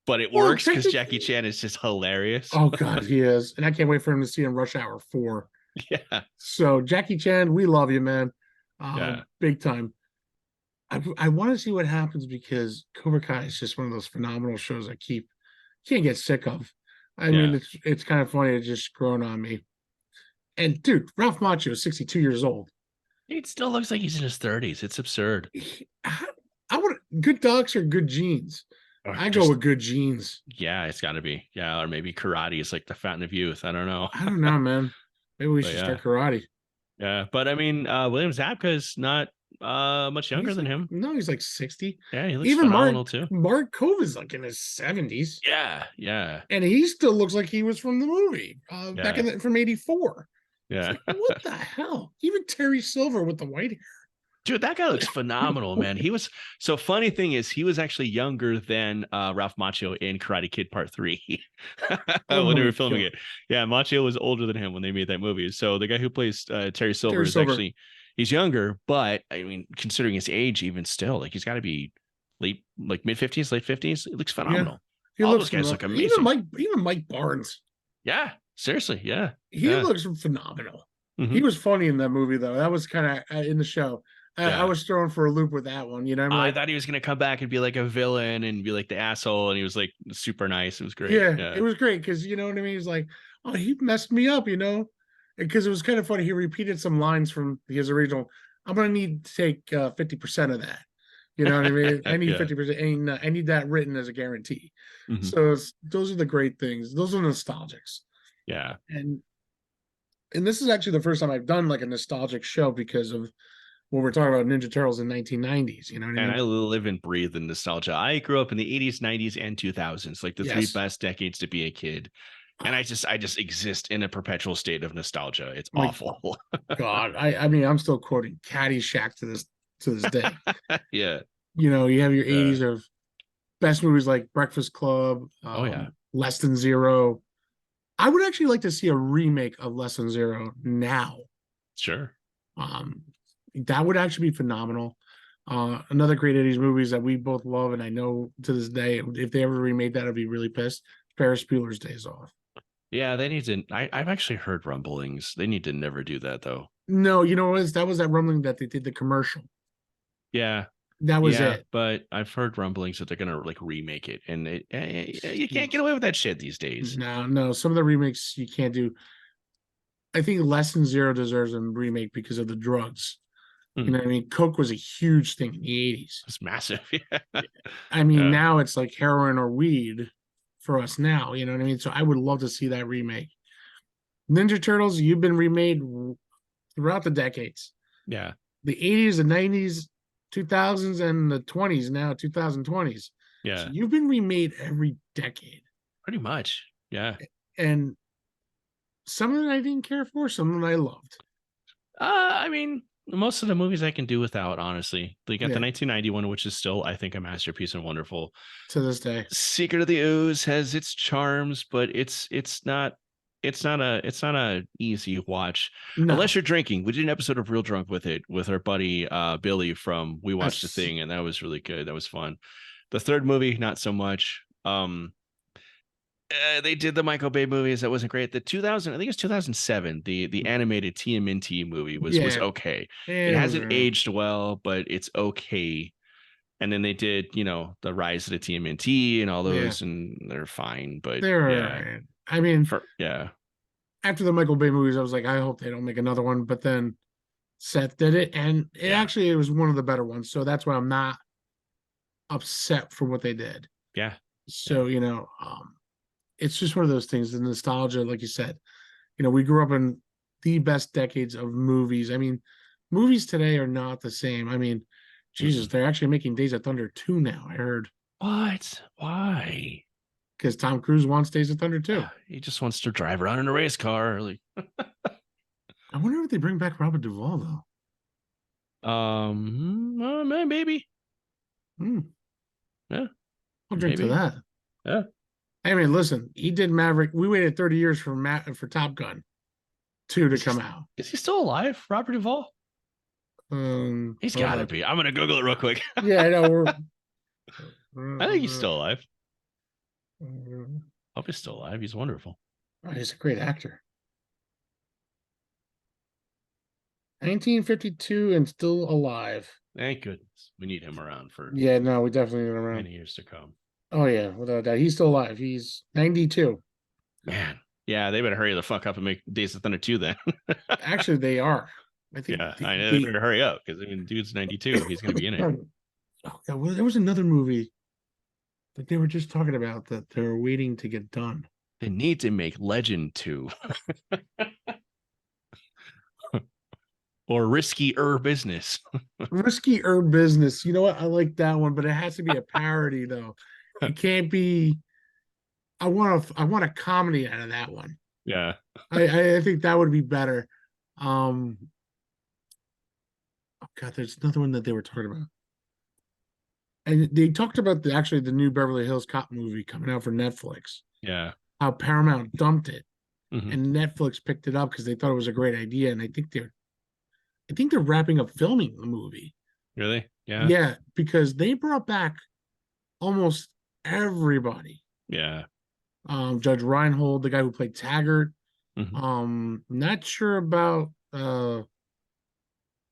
but it works because Jackie Chan is just hilarious. Oh God, he is. And I can't wait for him to see in Rush Hour 4. Yeah. So Jackie Chan, we love you, man. Big time. I want to see what happens because Cobra Kai is just one of those phenomenal shows I can't get sick of. I mean, it's kind of funny. It's just grown on me. And dude, Ralph Macchio is 62 years old. It still looks like he's in his 30s. It's absurd. I want good docs or good genes. I go with good genes. Yeah, it's got to be. Yeah, or maybe karate is like the fountain of youth. I don't know. I don't know, man. Maybe we should start karate. Yeah, but I mean, William Zabka is not much younger than him. No, he's like 60. Yeah, he looks phenomenal too. Mark Cove is like in his 70s. Yeah. And he still looks like he was from the movie back from 84. Yeah. Like, what the hell? Even Terry Silver with the white hair. Dude, that guy looks phenomenal, man. Funny thing is, he was actually younger than Ralph Macchio in Karate Kid Part 3 when they were filming it. Yeah, Macchio was older than him when they made that movie. So the guy who plays Terry Silver is actually, he's younger, but I mean, considering his age, even still, like he's got to be mid 50s, late 50s. It looks phenomenal. Yeah, all those guys look amazing. Even Mike Barnes. Yeah, seriously. Yeah. He looks phenomenal. Mm-hmm. He was funny in that movie, though. That was kind of in the show. I was thrown for a loop with that one. You know, I'm I like, thought he was gonna come back and be like a villain and be like the asshole, and he was like super nice. It was great. yeah, it Yeah. was great because you know what I mean. He's like, oh, he messed me up, you know, because it was kind of funny. He repeated some lines from his original. I'm gonna need to take 50% of that. You know what I mean? I need Yeah. 50%. And I need that written as a guarantee. Hmm. So those are the great things. Those are nostalgics. Yeah. And this is actually the first time I've done like a nostalgic show because of what we're talking about Ninja Turtles in 1990s. You know what I And mean? I live and breathe in nostalgia. I grew up in the 80s, 90s, and 2000s, like the three Yes. best decades to be a kid. And I just exist in a perpetual state of nostalgia. It's My awful. God, I mean, I'm still quoting Caddyshack to this day. Yeah. You know, you have your Yeah. 80s of best movies like Breakfast Club, Oh yeah. Less Than Zero. I would actually like to see a remake of Less Than Zero now. Sure. Um, that would actually be phenomenal. Another great 80s movies that we both love, and I know to this day, if they ever remade that, I'd be really pissed. Ferris Bueller's Days Off. Yeah, they need to. I've actually heard rumblings. They need to never do that though. No, you know what? That was that rumbling that they did the commercial. Yeah. That was Yeah, it. but I've heard rumblings that they're gonna like remake it, and you can't get away with that shit these days. No, no, some of the remakes you can't do. I think Less Than Zero deserves a remake because of the drugs. You Hmm. know what I mean? Coke was a huge thing in the 80s. It's massive. Yeah. I mean, Yeah. now it's like heroin or weed for us now. You know what I mean? So I would love to see that remake. Ninja Turtles, you've been remade throughout the decades. Yeah. The 80s, the 90s, 2000s, and the 20s, now 2020s. So Yeah. you've been remade every decade. Pretty much. Yeah. And some of it I didn't care for, some of it I loved. I mean, most of the movies I can do without, honestly. They got the Yeah, 1991, which is still, I think, a masterpiece and wonderful. to this day. Secret of the Ooze has its charms, but it's not a easy watch unless No, you're drinking. We did an episode of Real Drunk with it with our buddy Billy from We Watched the that's Thing, and that was really good. That was fun. The third movie, not so much. They did the Michael Bay movies. That wasn't great. The 2000, I think it's 2007. The animated TMNT movie was yeah, okay. It it was hasn't aged well, but it's okay. And then they did, the Rise of the TMNT and all yeah, those, and they're fine. But they're all yeah, right. I mean, yeah, after the Michael Bay movies, I was like, I hope they don't make another one. But then Seth did it, and yeah, it was one of the better ones. So that's why I'm not upset for what they did. yeah, yeah. So it's just one of those things. The nostalgia, like you said, we grew up in the best decades of movies. I mean, movies today are not the same. I mean, Jesus, Mm-mm. they're actually making Days of Thunder 2 now. I heard What? Why? because Tom Cruise wants Days of Thunder 2. He just wants to drive around in a race car. Like, I wonder if they bring back Robert Duvall though. maybe. Hmm, Yeah, I'll drink to maybe. that. Yeah. I mean, listen, he did Maverick. We waited 30 years for Top Gun 2 to Is he, come out. is he still alive, Robert Duvall? He's Hold got to on. be. I'm gonna Google it real quick. Yeah, I know. I think he's We're, still alive. oh, Hope he's still alive. He's wonderful. he's a great actor. 1952 and still alive. Thank goodness. We need him around for Yeah, no, we definitely need him many around. years to come. Oh yeah, without a doubt, he's still alive. He's 92. Man. Yeah, they better hurry the fuck up and make Days of Thunder 2 then. Actually, they are. I think Yeah, I know they better hurry up because I mean, dude's 92. He's gonna be in it. Oh, yeah, well, there was another movie that they were just talking about that they're waiting to get done. They need to make Legend 2 or Risky Business. Risky Herb Business. You know what? I like that one, but it has to be a parody though. It can't be. I want a comedy out of that one. Yeah. I think that would be better. Um, oh God, there's another one that they were talking about, and they talked about actually the new Beverly Hills Cop movie coming out for Netflix. Yeah. How Paramount dumped it, Hmm. and Netflix picked it up because they thought it was a great idea, and I think they're wrapping up filming the movie. Really? Yeah. Yeah, because they brought back almost everybody. Yeah. Judge Reinhold, the guy who played Taggart. Hmm. Not sure about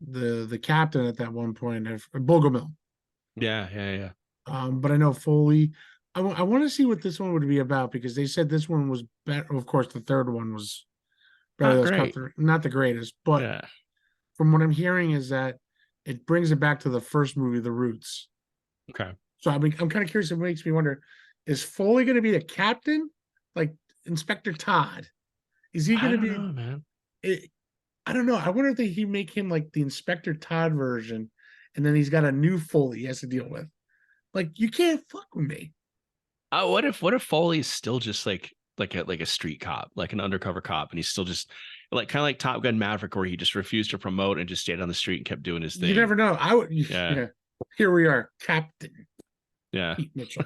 the captain at that one point of Bogomil. Yeah. But I know Foley. I want to see what this one would be about because they said this one was better. Of course, the third one was better. Not Those cut great. through, not the greatest, but Yeah. from what I'm hearing is that it brings it back to the first movie, The Roots. Okay. So I'm kind of curious. It makes me wonder: is Foley going to be the captain, like Inspector Todd? Is he I going to don't be? know, man. I don't know. I wonder if he make him like the Inspector Todd version, and then he's got a new Foley he has to deal with. Like you can't fuck with me. What if Foley's still just like a street cop, like an undercover cop, and he's still just like kind of like Top Gun Maverick, where he just refused to promote and just stayed on the street and kept doing his You thing. never know. I would. Yeah. Yeah. Here we are, Captain Yeah. Pete Mitchell.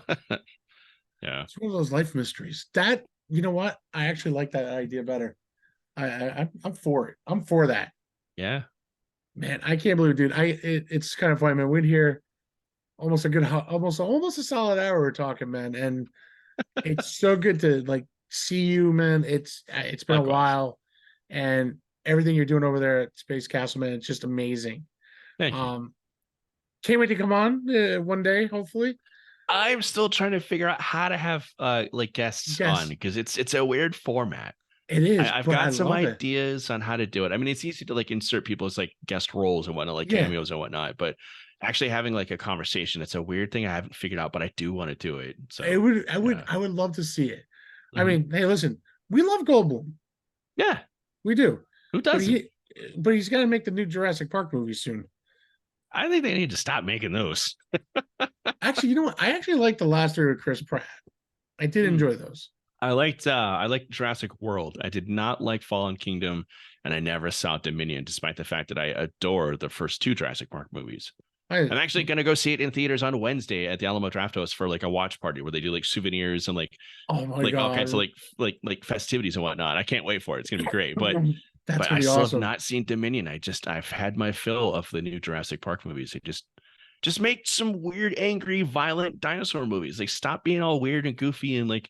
Yeah. It's one of those life mysteries. That you know what? I actually like that idea better. I'm for it. I'm for that. Yeah. Man, I can't believe, dude. It's kind of funny, man. We'd hear almost a good, almost a solid hour we're talking, man, and it's so good to like see you, man. It's been a Likewise. while, and everything you're doing over there at Space Castle, man, it's just amazing. Thank you. Um, can't wait to come on one day, hopefully. I'm still trying to figure out how to have like guests on Yes, because it's a weird format. it is, I've but I got some love it. ideas on how to do it. I mean, it's easy to like insert people as like guest roles and whatnot, like Yeah, cameos and whatnot, but actually having like a conversation, it's a weird thing I haven't figured out, but I do want to do it. it So would. I would. yeah. I would love to see it. I Mhm. mean, hey, listen, we love Goldblum, Yeah. we do, Who but doesn't? he's got to make the new Jurassic Park movie soon. I think they need to stop making those. Actually, you know what? I actually like the last three with Chris Pratt. I did Mm. enjoy those. I liked Jurassic World. I did not like Fallen Kingdom, and I never saw Dominion, despite the fact that I adore the first two Jurassic Park movies. I I'm actually gonna go see it in theaters on Wednesday at the Alamo Drafthouse for like a watch party where they do like souvenirs and oh my like all kinds of god, like festivities and whatnot. I can't wait for it. It's gonna be great. But that's but gonna I be still have awesome. not seen Dominion. I've had my fill of the new Jurassic Park movies. They just make some weird, angry, violent dinosaur movies. Like stop being all weird and goofy and like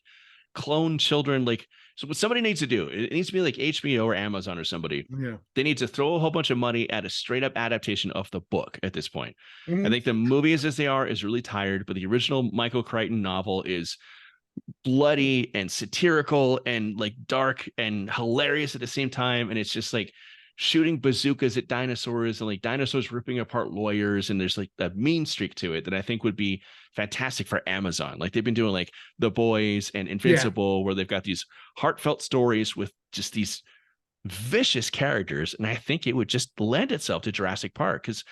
clone children. Like so what somebody needs to do, it needs to be like HBO or Amazon or somebody. Yeah. They need to throw a whole bunch of money at a straight up adaptation of the book at this point. I Mhm. think the movies as they are is really tired, but the original Michael Crichton novel is bloody and satirical and like dark and hilarious at the same time. And it's just like shooting bazookas at dinosaurs and like dinosaurs ripping apart lawyers. And there's like a mean streak to it that I think would be fantastic for Amazon. Like they've been doing like The Boys and Yeah. Invincible, where they've got these heartfelt stories with just these vicious characters. And I think it would just lend itself to Jurassic Park because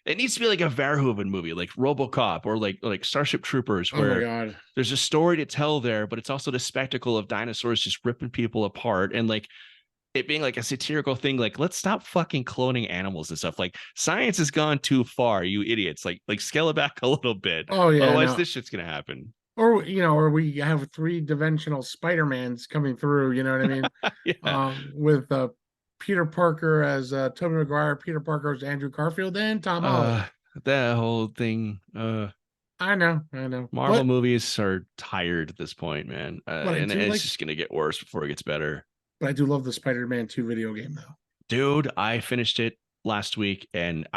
it needs to be like a Verhoeven movie, like RoboCop or like Starship Troopers, Oh my where god. there's a story to tell there, but it's also the spectacle of dinosaurs just ripping people apart and like it being like a satirical thing. Like, let's stop fucking cloning animals and stuff. Like, science has gone too far, you idiots. Like scale it back a little bit. Oh yeah. Otherwise, No. this shit's gonna happen. Or we have three-dimensional Spider-Mans coming through. You know what I mean? Yeah. With Peter Parker as Tobey Maguire, Peter Parker as Andrew Garfield, and Tom Holland. Uh that whole thing. I know, Marvel movies are tired at this point, man. but I And do it's like, just gonna get worse before it gets better. but I do love the Spider-Man 2 video game though. Dude, I finished it last week and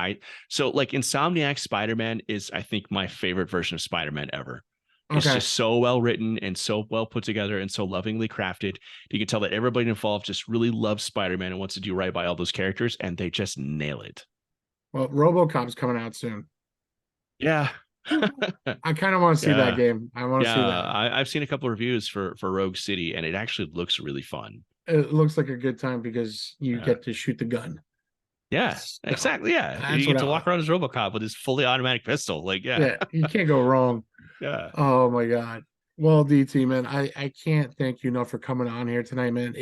so like Insomniac Spider-Man is I think my favorite version of Spider-Man ever. It's Okay. just so well written and so well put together and so lovingly crafted. You can tell that everybody involved just really loves Spider-Man and wants to do right by all those characters, and they just nail it. Well, RoboCop's coming out soon. Yeah. I kind of want to see that Yeah. game. I want to Yeah. see that. I've seen a couple of reviews for Rogue City, and it actually looks really fun. It looks like a good time because you Yeah. get to shoot the gun. Yeah, So exactly. Yeah. that's You what get to walk around as Robocop with his fully automatic pistol. Like, yeah. yeah, you can't go wrong. Yeah. Oh my god. Well, DT man, I can't thank you enough for coming on here tonight, man.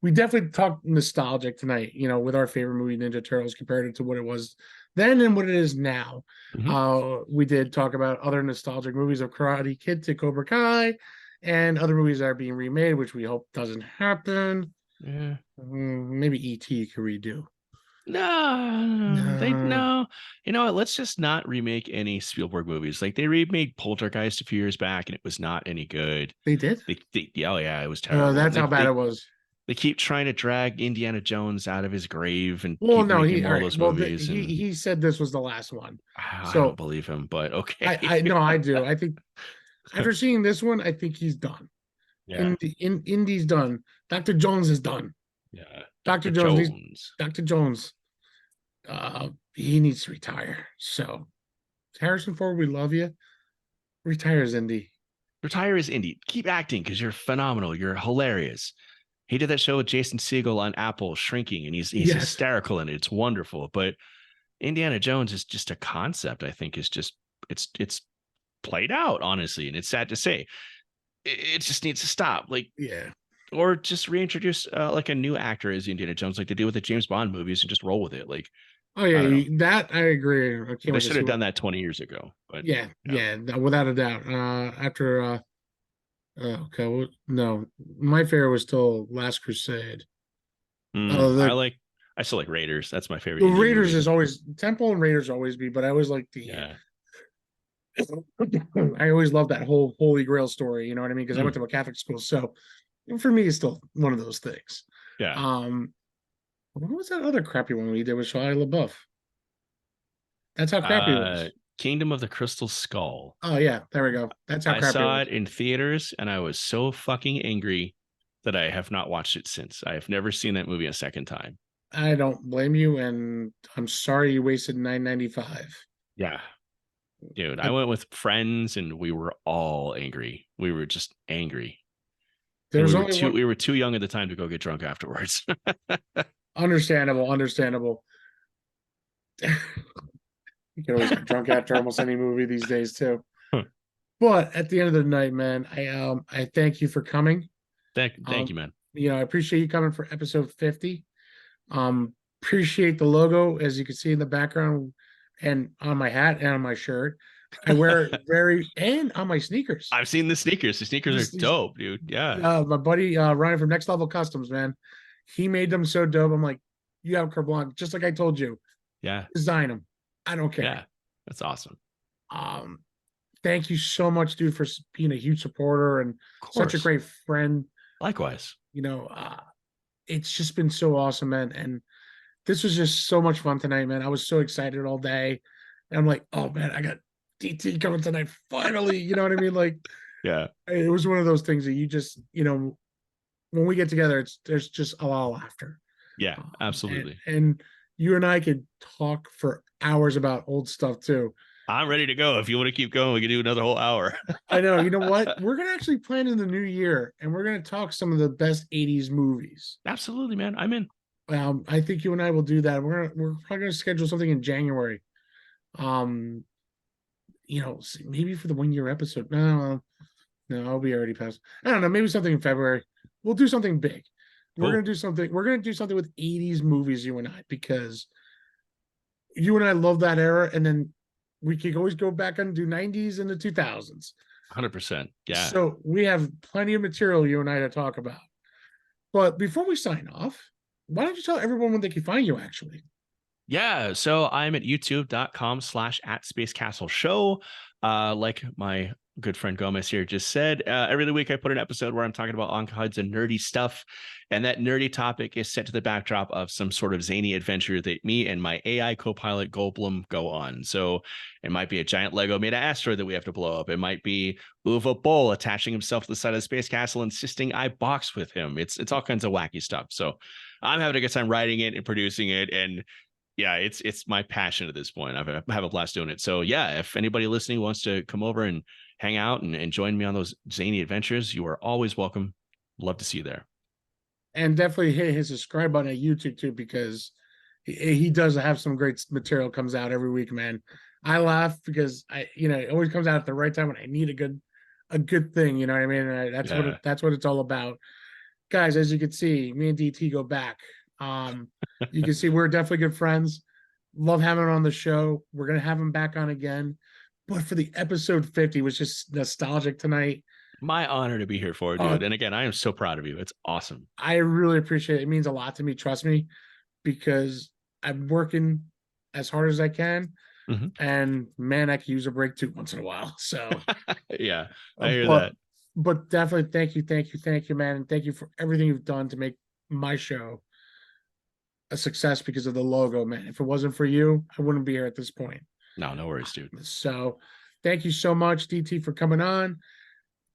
We definitely talked nostalgic tonight, with our favorite movie, Ninja Turtles, compared it to what it was then and what it is now. Mhm. We did talk about other nostalgic movies of Karate Kid to Cobra Kai and other movies that are being remade, which we hope doesn't happen. Yeah. Maybe E.T. could redo. No, they No, no. You know what? Let's just not remake any Spielberg movies. Like they remade Poltergeist a few years back, and it was not any good. they did. Oh yeah, it was terrible. That's They how bad they it was. They keep trying to drag Indiana Jones out of his grave and Well, keep no, making he all more of right. those Well, movies. he And he said this was the last one. I don't So believe him, but okay. I no, I do. I think after seeing this one, I think he's done. Yeah. Indy's done. Dr. Jones is done. Yeah. Dr. Dr. Jones needs Jones. Dr. Jones. He needs to retire. So Harrison Ford, we love you. Retires Indy. Retire as Indy. Keep acting because you're phenomenal. You're hilarious. He did that show with Jason Segel on Apple, Shrinking, and he's Yes. hysterical in it. It's wonderful. But Indiana Jones is just a concept. I think is just it's played out honestly, and it's sad to say. It just needs to stop. Like, Yeah. or just reintroduce like a new actor as Indiana Jones, like they do with the James Bond movies, and just roll with it. Like, Oh I don't know. yeah, that I agree. I can't They wait to should see have what. done that 20 years ago. But Yeah, yeah. yeah, no, without a doubt. After okay, well, no, my favorite was still Last Crusade. I The like. I still like Raiders. That's my favorite the indie Raiders movie. is always Temple and Raiders always be, but I always like the. Yeah. I always love that whole Holy Grail story. You know what I mean? Because I went Mm, to a Catholic school, so for me, it's still one of those things. yeah. Um, what was that other crappy one we did with Shia LaBeouf? That's how crappy it Uh, was. Kingdom of the Crystal Skull. Oh yeah, there we go. That's how I crappy it saw it was. in theaters and I was so fucking angry that I have not watched it since. I have never seen that movie a second time. I don't blame you, and I'm sorry you wasted $9.95. Yeah. Dude, I But went with friends and we were all angry. We were just angry. And there's only one. we were too young at the time to go get drunk afterwards. Understandable, understandable. You can always get drunk after almost any movie these days too. But at the end of the night, man, I thank you for coming. Thank Um, you, man. I appreciate you coming for episode 50. Appreciate the logo as you can see in the background and on my hat and on my shirt. I wear it very and on my sneakers. I've seen the sneakers. The sneakers are These dope, dude. Yeah. my buddy Ryan from Next Level Customs, man, he made them so dope. I'm like, you have carte blanche, just like I told you. Yeah. Design them. I don't care. Yeah. That's awesome. Um, Thank you so much, dude, for being a huge supporter and Of such a course. great friend. Likewise. You know, it's just been so awesome, man. And this was just so much fun tonight, man. I was so excited all day. And I'm like, oh man, I got DT coming tonight. Finally, you know what I mean? Like, Yeah. it was one of those things that you just, when we get together, there's just a lot of laughter. Yeah, And, absolutely. and you and I could talk for hours about old stuff too. I'm ready to go. If you want to keep going, we can do another whole hour. I know. You know what? We're gonna actually plan in the new year, and we're gonna talk some of the best '80s movies. Absolutely, man. I'm in. I think you and I will do that. We're probably gonna schedule something in January. Um, maybe for the 1 year episode. No, I'll be already past. I don't know. Maybe something in February. We'll do something big. We're Cool. gonna do something. We're gonna do something with '80s movies, you and I, because you and I love that era, and then we could always go back and do '90s and the 2000s. 100%. Yeah. So we have plenty of material, you and I, to talk about. But before we sign off, why don't you tell everyone when they can find you, actually? Yeah. So I'm at youtube.com/at Space Castle Show. Like my good friend Gomez here just said, every week I put an episode where I'm talking about all kinds of nerdy stuff. And that nerdy topic is set to the backdrop of some sort of zany adventure that me and my AI co-pilot Goldblum go on. So it might be a giant Lego made of asteroid that we have to blow up. It might be Uwe Boll attaching himself to the side of the space castle, insisting I box with him. It's all kinds of wacky stuff. So I'm having a good time writing it and producing it. And yeah, it's my passion at this point. I have a blast doing it. So yeah, if anybody listening wants to come over and hang out and join me on those zany adventures, you are always welcome. Love to see you there. And definitely hit his subscribe button at YouTube too, because he does have some great material comes out every week, man. I laugh because it always comes out at the right time when I need a good thing. You know what I mean? And Yeah. that's what it's all about, guys. As you can see, me and DT go back. You can see we're definitely good friends. Love having him on the show. We're gonna have him back on again. But for the episode 50 was just nostalgic tonight. My honor to be here for, Uh, dude. And again, I am so proud of you. It's awesome. I really appreciate it. It means a lot to me, trust me, because I'm working as hard as I can. Mhm. And man, I could use a break too once in a while. So Yeah, I hear but that. but definitely thank you, man. And thank you for everything you've done to make my show a success because of the logo, man. If it wasn't for you, I wouldn't be here at this point. No worries, dude. So thank you so much, DT, for coming on.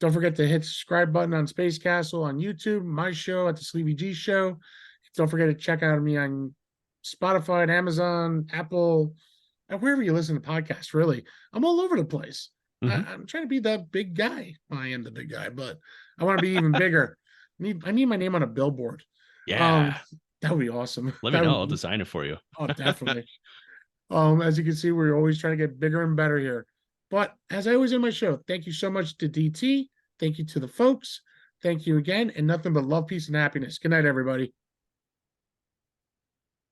Don't forget to hit the subscribe button on Space Castle on YouTube, my show at the Sleevie G Show. Don't forget to check out me on Spotify, and Amazon, Apple, and wherever you listen to podcasts, really. I'm all over the place. I'm trying to be that big guy. Well, I am the big guy, but I want to be even bigger. I need my name on a billboard. Yeah. That would be awesome. Let me know. I'll design it for you. Oh, definitely. As you can see, we're always trying to get bigger and better here. But as I always end my show, thank you so much to DT. Thank you to the folks. Thank you again, and nothing but love, peace, and happiness. Good night, everybody.